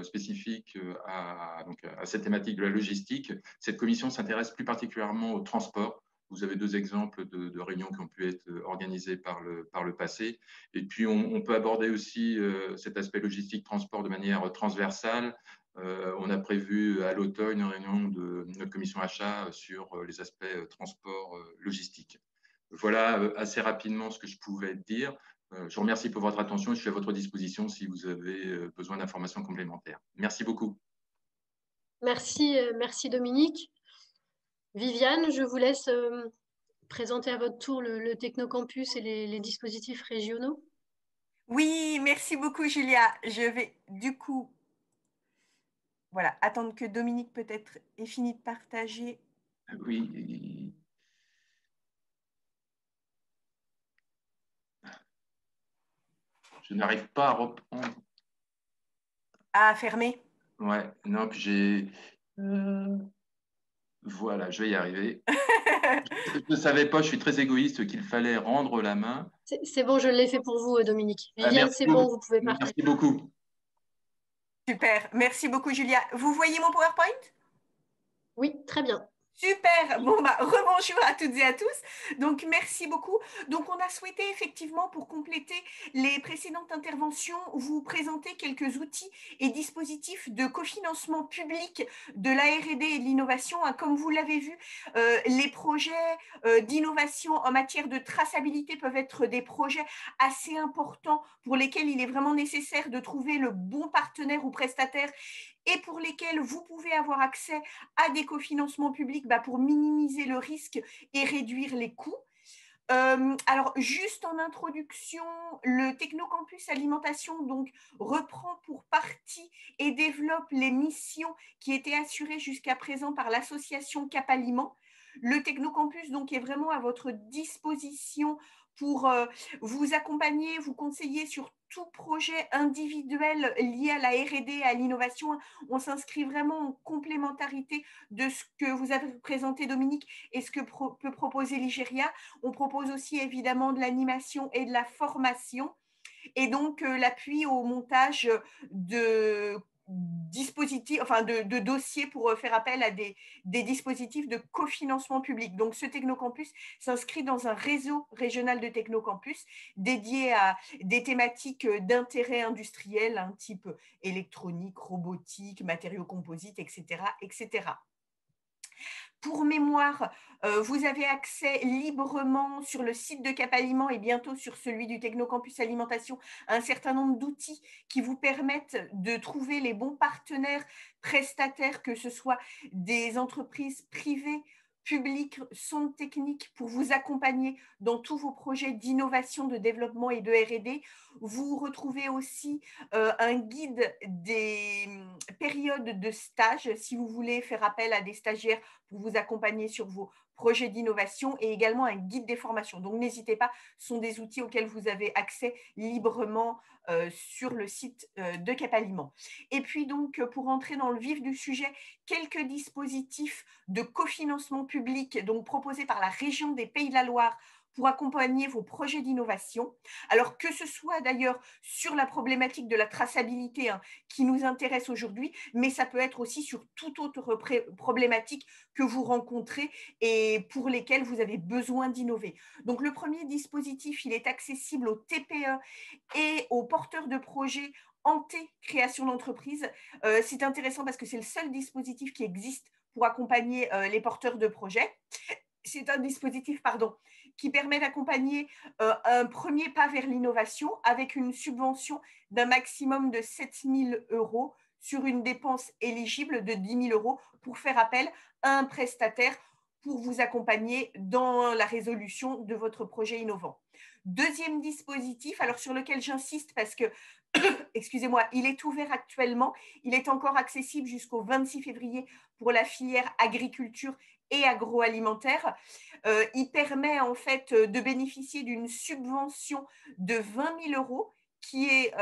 spécifique à cette thématique de la logistique. Cette commission s'intéresse plus particulièrement au transport. Vous avez 2 exemples de réunions qui ont pu être organisées par le passé. Et puis, on peut aborder aussi cet aspect logistique transport de manière transversale. On a prévu à l'automne une réunion de notre commission achat sur les aspects transport logistique. Voilà assez rapidement ce que je pouvais dire. Je vous remercie pour votre attention et je suis à votre disposition si vous avez besoin d'informations complémentaires. Merci beaucoup. Merci, merci Dominique. Viviane, je vous laisse présenter à votre tour le Technocampus et les dispositifs régionaux. Oui, merci beaucoup Julia. Je vais du coup attendre que Dominique peut-être ait fini de partager. Oui. Je n'arrive pas à reprendre. À fermer. Ouais, non, puis j'ai. Voilà, je vais y arriver. Je ne savais pas, je suis très égoïste, qu'il fallait rendre la main. C'est bon, je l'ai fait pour vous, Dominique. Viviane, Merci c'est beaucoup. bon, vous pouvez partager. Merci beaucoup. Super, merci beaucoup Julia. Vous voyez mon PowerPoint? Oui, très bien. Super, bon rebonjour à toutes et à tous. Donc merci beaucoup. Donc on a souhaité effectivement pour compléter les précédentes interventions vous présenter quelques outils et dispositifs de cofinancement public de la R&D et de l'innovation. Comme vous l'avez vu, les projets d'innovation en matière de traçabilité peuvent être des projets assez importants pour lesquels il est vraiment nécessaire de trouver le bon partenaire ou prestataire et pour lesquels vous pouvez avoir accès à des cofinancements publics pour minimiser le risque et réduire les coûts. Alors, juste en introduction, le Technocampus Alimentation donc, reprend pour partie et développe les missions qui étaient assurées jusqu'à présent par l'association Cap Aliment. Le Technocampus donc, est vraiment à votre disposition pour vous accompagner, vous conseiller sur tout projet individuel lié à la R&D, à l'innovation. On s'inscrit vraiment en complémentarité de ce que vous avez présenté, Dominique, et ce que peut proposer l'Igeria. On propose aussi évidemment de l'animation et de la formation, et donc l'appui au montage de dispositifs, enfin de dossiers pour faire appel à des dispositifs de cofinancement public. Donc ce Technocampus s'inscrit dans un réseau régional de Technocampus dédié à des thématiques d'intérêt industriel, type électronique, robotique, matériaux composites, etc., etc. Pour mémoire, vous avez accès librement sur le site de Cap Aliment et bientôt sur celui du Technocampus Alimentation à un certain nombre d'outils qui vous permettent de trouver les bons partenaires prestataires, que ce soit des entreprises privées, publiques, centres techniques, pour vous accompagner dans tous vos projets d'innovation, de développement et de R&D. Vous retrouvez aussi un guide des périodes de stage si vous voulez faire appel à des stagiaires pour vous accompagner sur vos projets d'innovation, et également un guide des formations. Donc, n'hésitez pas, ce sont des outils auxquels vous avez accès librement sur le site de Cap Aliment. Et puis donc, pour entrer dans le vif du sujet, quelques dispositifs de cofinancement public donc proposés par la région des Pays de la Loire pour accompagner vos projets d'innovation. Alors que ce soit d'ailleurs sur la problématique de la traçabilité qui nous intéresse aujourd'hui, mais ça peut être aussi sur toute autre problématique que vous rencontrez et pour lesquelles vous avez besoin d'innover. Donc le premier dispositif, il est accessible aux TPE et aux porteurs de projets en création d'entreprise. C'est intéressant parce que c'est le seul dispositif qui existe pour accompagner les porteurs de projets. C'est un dispositif, qui permet d'accompagner un premier pas vers l'innovation avec une subvention d'un maximum de 7 000 € sur une dépense éligible de 10 000 € pour faire appel à un prestataire pour vous accompagner dans la résolution de votre projet innovant. Deuxième dispositif, alors sur lequel j'insiste parce que, excusez-moi, il est ouvert actuellement, il est encore accessible jusqu'au 26 février pour la filière agriculture et agroalimentaire. Il permet en fait de bénéficier d'une subvention de 20 000 € qui est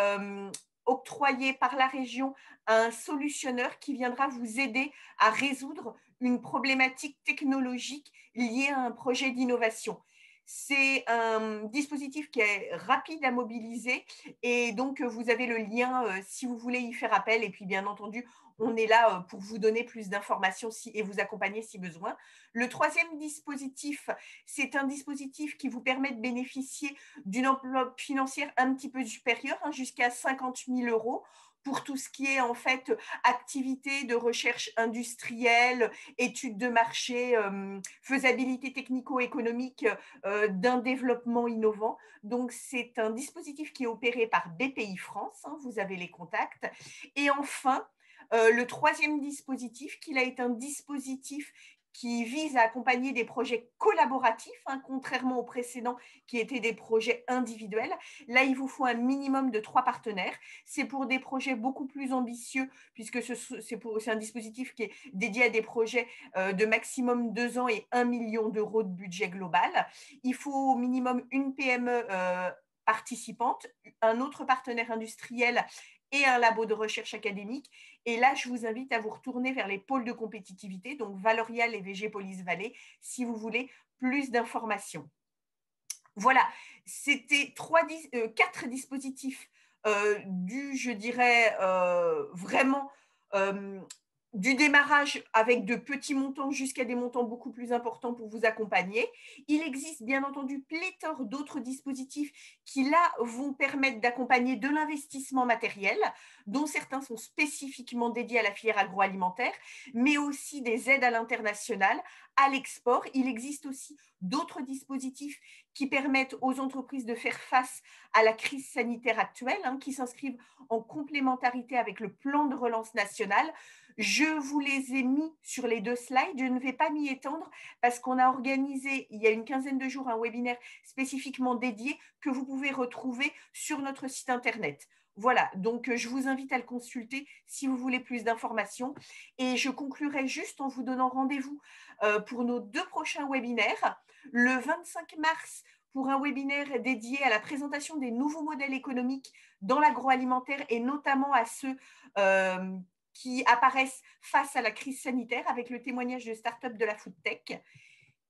octroyé par la région à un solutionneur qui viendra vous aider à résoudre une problématique technologique liée à un projet d'innovation. C'est un dispositif qui est rapide à mobiliser et donc vous avez le lien si vous voulez y faire appel. Et puis bien entendu, on est là pour vous donner plus d'informations et vous accompagner si besoin. Le troisième dispositif, c'est un dispositif qui vous permet de bénéficier d'une enveloppe financière un petit peu supérieure, jusqu'à 50 000 € pour tout ce qui est en fait activité de recherche industrielle, études de marché, faisabilité technico-économique d'un développement innovant. Donc, c'est un dispositif qui est opéré par BPI France, vous avez les contacts. Et enfin, le troisième dispositif, qui est un dispositif qui vise à accompagner des projets collaboratifs, contrairement aux précédents qui étaient des projets individuels. Là, il vous faut un minimum de 3 partenaires. C'est pour des projets beaucoup plus ambitieux, puisque c'est un dispositif qui est dédié à des projets de maximum 2 ans et 1 million d'euros de budget global. Il faut au minimum une PME participante, un autre partenaire industriel et un labo de recherche académique. Et là, je vous invite à vous retourner vers les pôles de compétitivité, donc Valorial et VG Police Vallée, si vous voulez plus d'informations. Voilà, c'était 4 dispositifs je dirais, vraiment du démarrage avec de petits montants jusqu'à des montants beaucoup plus importants pour vous accompagner. Il existe bien entendu pléthore d'autres dispositifs qui là vont permettre d'accompagner de l'investissement matériel, dont certains sont spécifiquement dédiés à la filière agroalimentaire, mais aussi des aides à l'international, à l'export. Il existe aussi d'autres dispositifs qui permettent aux entreprises de faire face à la crise sanitaire actuelle, qui s'inscrivent en complémentarité avec le plan de relance national. Je vous les ai mis sur les 2 slides. Je ne vais pas m'y étendre parce qu'on a organisé il y a une quinzaine de jours un webinaire spécifiquement dédié que vous pouvez retrouver sur notre site internet. Voilà, donc je vous invite à le consulter si vous voulez plus d'informations. Et je conclurai juste en vous donnant rendez-vous pour nos 2 prochains webinaires. Le 25 mars, pour un webinaire dédié à la présentation des nouveaux modèles économiques dans l'agroalimentaire et notamment à ceux qui apparaissent face à la crise sanitaire avec le témoignage de start-up de la food tech.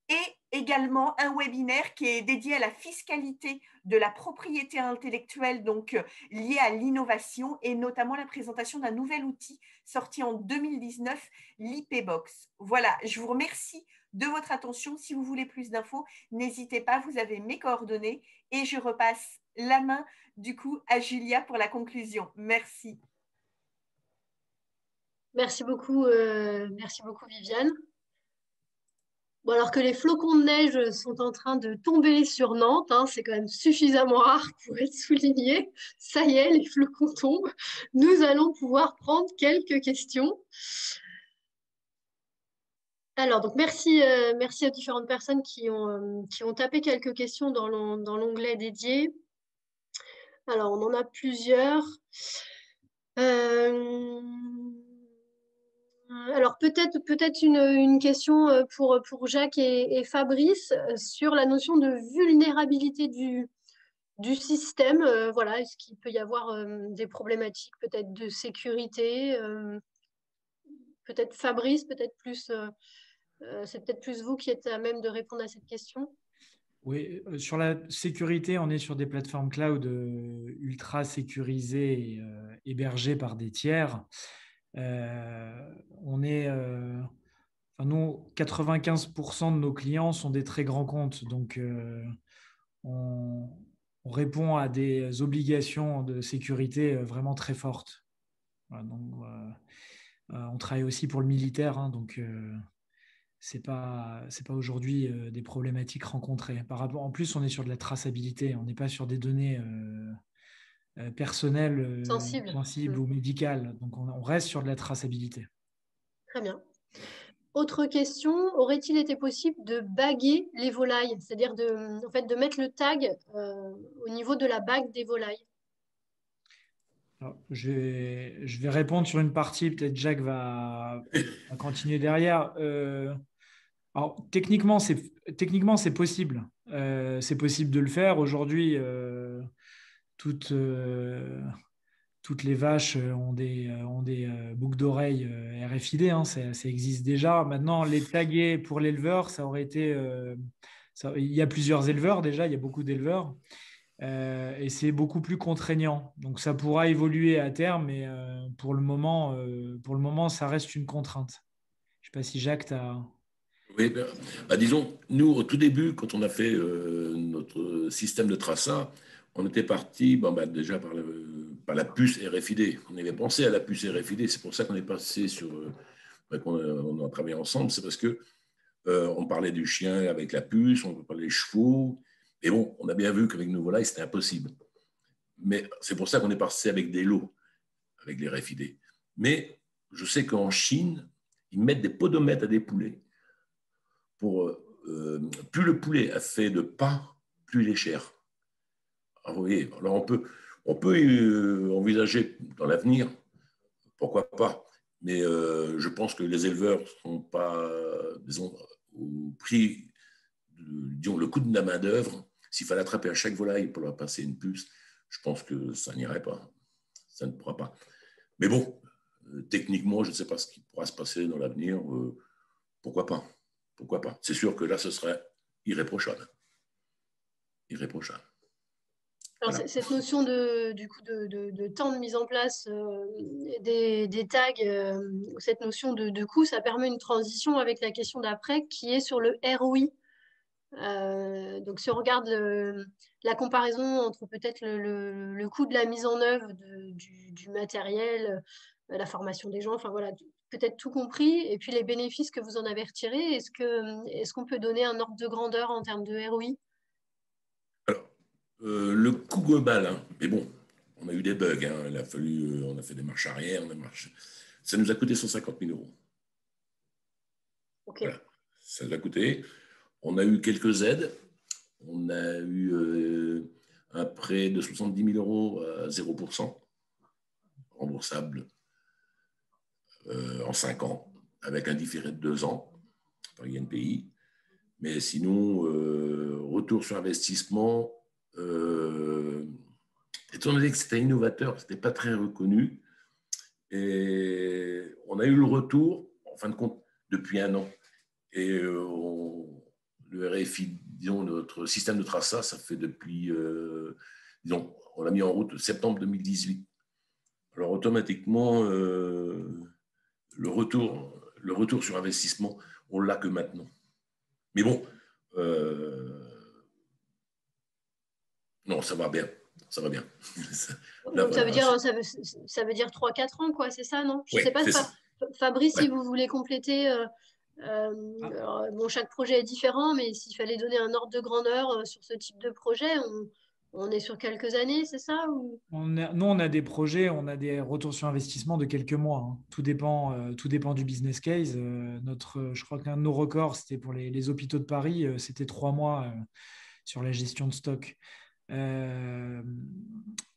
Et également un webinaire qui est dédié à la fiscalité de la propriété intellectuelle, donc liée à l'innovation et notamment la présentation d'un nouvel outil sorti en 2019, l'IP-Box. Voilà, je vous remercie de votre attention. Si vous voulez plus d'infos, n'hésitez pas, vous avez mes coordonnées et je repasse la main du coup à Julia pour la conclusion. Merci. Merci beaucoup Viviane. Bon, alors que les flocons de neige sont en train de tomber sur Nantes, c'est quand même suffisamment rare pour être souligné. Ça y est, les flocons tombent. Nous allons pouvoir prendre quelques questions. Alors, donc merci aux différentes personnes qui ont tapé quelques questions dans l'onglet dédié. Alors, on en a plusieurs. Alors, peut-être une question pour Jacques et Fabrice sur la notion de vulnérabilité du système. Voilà, est-ce qu'il peut y avoir des problématiques peut-être de sécurité peut-être Fabrice, c'est peut-être plus vous qui êtes à même de répondre à cette question. Oui, sur la sécurité, on est sur des plateformes cloud ultra sécurisées et hébergées par des tiers. Nous, 95% de nos clients sont des très grands comptes, donc on répond à des obligations de sécurité vraiment très fortes. Voilà, donc, on travaille aussi pour le militaire, donc c'est pas aujourd'hui des problématiques rencontrées. En plus, on est sur de la traçabilité, on n'est pas sur des données personnelles sensibles ou médicales. Donc, on reste sur de la traçabilité. Très bien. Autre question, aurait-il été possible de baguer les volailles, c'est-à-dire de mettre le tag au niveau de la bague des volailles? Alors, je vais répondre sur une partie, peut-être Jacques va continuer derrière. Alors, techniquement, c'est possible. C'est possible de le faire. Aujourd'hui, toute toutes les vaches ont des boucles d'oreilles RFID, hein, ça existe déjà. Maintenant, les taguer pour l'éleveur, ça aurait été... il y a plusieurs éleveurs déjà, il y a beaucoup d'éleveurs. Et c'est beaucoup plus contraignant. Donc, ça pourra évoluer à terme, mais pour le moment, ça reste une contrainte. Je ne sais pas si Jacques t'a... Oui, disons, nous, au tout début, quand on a fait notre système de traçat, on était parti déjà par la puce RFID. On avait pensé à la puce RFID. C'est pour ça qu'on est passé sur... qu'on a travaillé ensemble. C'est parce que on parlait du chien avec la puce, on parlait des chevaux. Et bon, on a bien vu qu'avec nos volailles, c'était impossible. Mais c'est pour ça qu'on est passé avec des lots, avec les RFID. Mais je sais qu'en Chine, ils mettent des podomètres à des poulets. Plus le poulet a fait de pas, plus il est cher. Alors, vous voyez, alors on peut envisager dans l'avenir, pourquoi pas. Mais je pense que les éleveurs ne sont pas, disons, au prix, disons, le coût de la main-d'œuvre. S'il fallait attraper à chaque volaille pour leur passer une puce, je pense que ça n'irait pas. Ça ne pourra pas. Mais bon, techniquement, je ne sais pas ce qui pourra se passer dans l'avenir. Pourquoi pas? Pourquoi pas? C'est sûr que là, ce serait irréprochable. Irréprochable. Alors, Voilà. cette notion de temps de mise en place des tags, cette notion de coût, ça permet une transition avec la question d'après qui est sur le ROI. Donc, si on regarde la comparaison entre peut-être le coût de la mise en œuvre du matériel, la formation des gens, enfin voilà, peut-être tout compris, et puis les bénéfices que vous en avez retirés, est-ce qu'on peut donner un ordre de grandeur en termes de ROI? Alors, le coût global, hein, mais bon, on a eu des bugs. Hein, il a fallu, on a fait des marches arrière, ça nous a coûté 150 000 euros. Okay. Voilà, ça nous a coûté. On a eu quelques aides. On a eu un prêt de 70 000 euros à 0%, remboursable en 5 ans, avec un différé de 2 ans par INPI. Mais sinon, retour sur investissement, étant donné que c'était innovateur, ce n'était pas très reconnu. Et on a eu le retour, en fin de compte, depuis 1 an. Et le RFI, disons, notre système de traçat, ça fait depuis, disons, on l'a mis en route septembre 2018. Alors automatiquement, le retour sur investissement, on l'a que maintenant. Mais bon, non, ça va bien. Ça va bien. Là, donc, voilà, ça veut dire 3-4 ans, quoi, c'est ça, non? Je ne sais pas, Fabrice, si vous voulez compléter. Alors, bon, chaque projet est différent, mais s'il fallait donner un ordre de grandeur sur ce type de projet, on est sur quelques années, c'est ça ou... Nous, on a des projets, on a des retours sur investissement de quelques mois. Hein. Tout dépend du business case. Je crois qu'un de nos records, c'était pour les hôpitaux de Paris, c'était 3 mois sur la gestion de stock.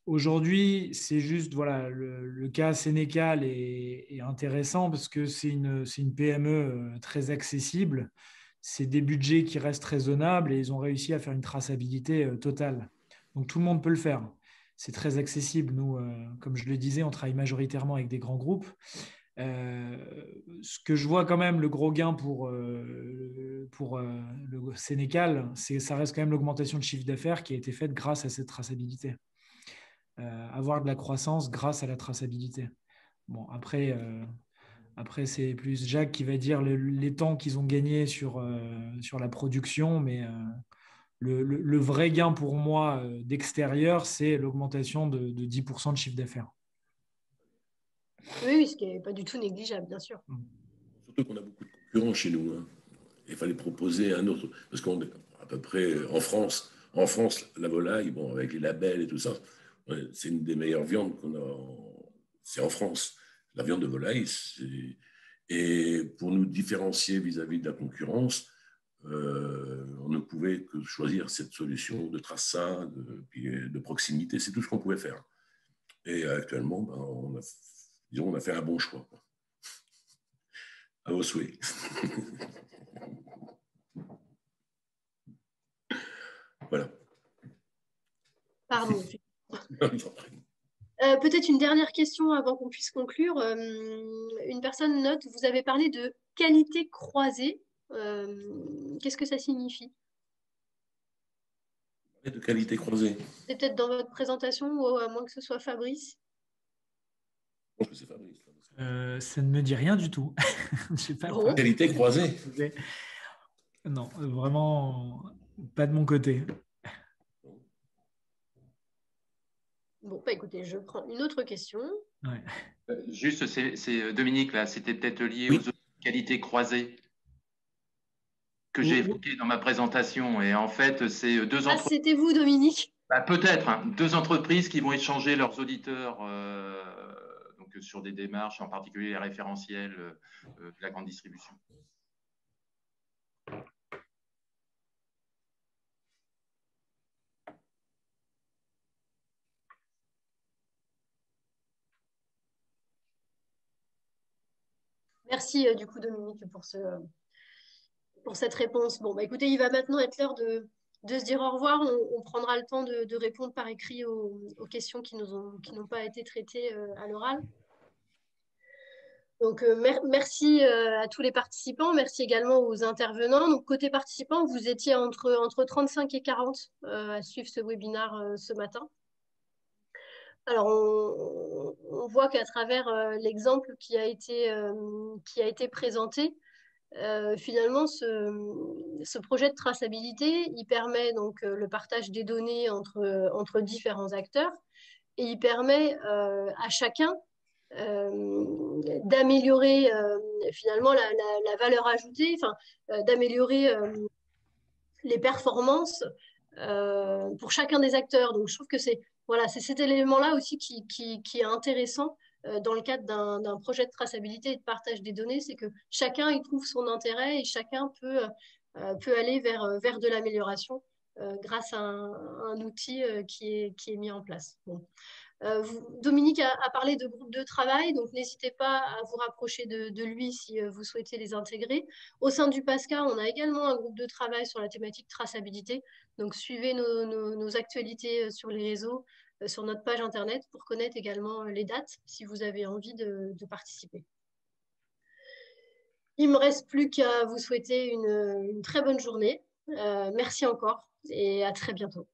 Aujourd'hui, c'est juste, voilà, le cas Sénécal est intéressant parce que c'est une PME très accessible. C'est des budgets qui restent raisonnables et ils ont réussi à faire une traçabilité totale. Donc, tout le monde peut le faire. C'est très accessible. Nous, comme je le disais, on travaille majoritairement avec des grands groupes. Ce que je vois quand même, le gros gain pour le Sénécal, ça reste quand même l'augmentation de chiffre d'affaires qui a été faite grâce à cette traçabilité. Avoir de la croissance grâce à la traçabilité. Bon, après c'est plus Jacques qui va dire les temps qu'ils ont gagnés sur la production, mais le vrai gain pour moi d'extérieur, c'est l'augmentation de 10% de chiffre d'affaires. Oui, ce qui n'est pas du tout négligeable, bien sûr. Surtout qu'on a beaucoup de concurrents chez nous. Hein. Il fallait proposer un autre, parce qu'on est à peu près en France, la volaille, bon, avec les labels et tout ça, c'est une des meilleures viandes qu'on a. C'est en France. La viande de volaille, et pour nous différencier vis-à-vis de la concurrence, on ne pouvait que choisir cette solution de traçat, de proximité. C'est tout ce qu'on pouvait faire. Et actuellement, on a fait un bon choix. À vos souhaits. Voilà. Pardon. Peut-être une dernière question avant qu'on puisse conclure. Une personne note, vous avez parlé de qualité croisée. Qu'est-ce que ça signifie? De qualité croisée. C'est peut-être dans votre présentation, ou à moins que ce soit Fabrice. Je pense que c'est Fabrice. Ça ne me dit rien du tout. J'ai pas Bon. Qualité croisée. Non, vraiment pas de mon côté. Bon, bah écoutez, je prends une autre question. Ouais. Juste, c'est Dominique, là, c'était peut-être lié Oui. aux qualités croisées que j'ai évoquées dans ma présentation. Et en fait, c'est deux Ah, entreprises. c'était vous, Dominique? Peut-être, hein, deux entreprises qui vont échanger leurs auditeurs donc, sur des démarches, en particulier les référentiels de la grande distribution. Merci du coup, Dominique, pour cette réponse. Bon, bah écoutez, il va maintenant être l'heure de se dire au revoir. On prendra le temps de répondre par écrit aux questions qui n'ont pas été traitées à l'oral. Donc, merci à tous les participants. Merci également aux intervenants. Donc, côté participants, vous étiez entre 35 et 40 à suivre ce webinaire ce matin. Alors, on voit qu'à travers l'exemple qui a été présenté, finalement, ce projet de traçabilité, il permet donc le partage des données entre différents acteurs et il permet à chacun d'améliorer finalement la valeur ajoutée, d'améliorer les performances pour chacun des acteurs. Donc, je trouve que c'est cet élément-là aussi qui est intéressant dans le cadre d'un projet de traçabilité et de partage des données, c'est que chacun y trouve son intérêt et chacun peut aller vers de l'amélioration grâce à un outil qui est mis en place. Bon. Dominique a parlé de groupes de travail, donc n'hésitez pas à vous rapprocher de lui si vous souhaitez les intégrer. Au sein du PASCA, on a également un groupe de travail sur la thématique traçabilité. Donc suivez nos actualités sur les réseaux, sur notre page internet pour connaître également les dates si vous avez envie de participer. Il ne me reste plus qu'à vous souhaiter une très bonne journée. Merci encore et à très bientôt.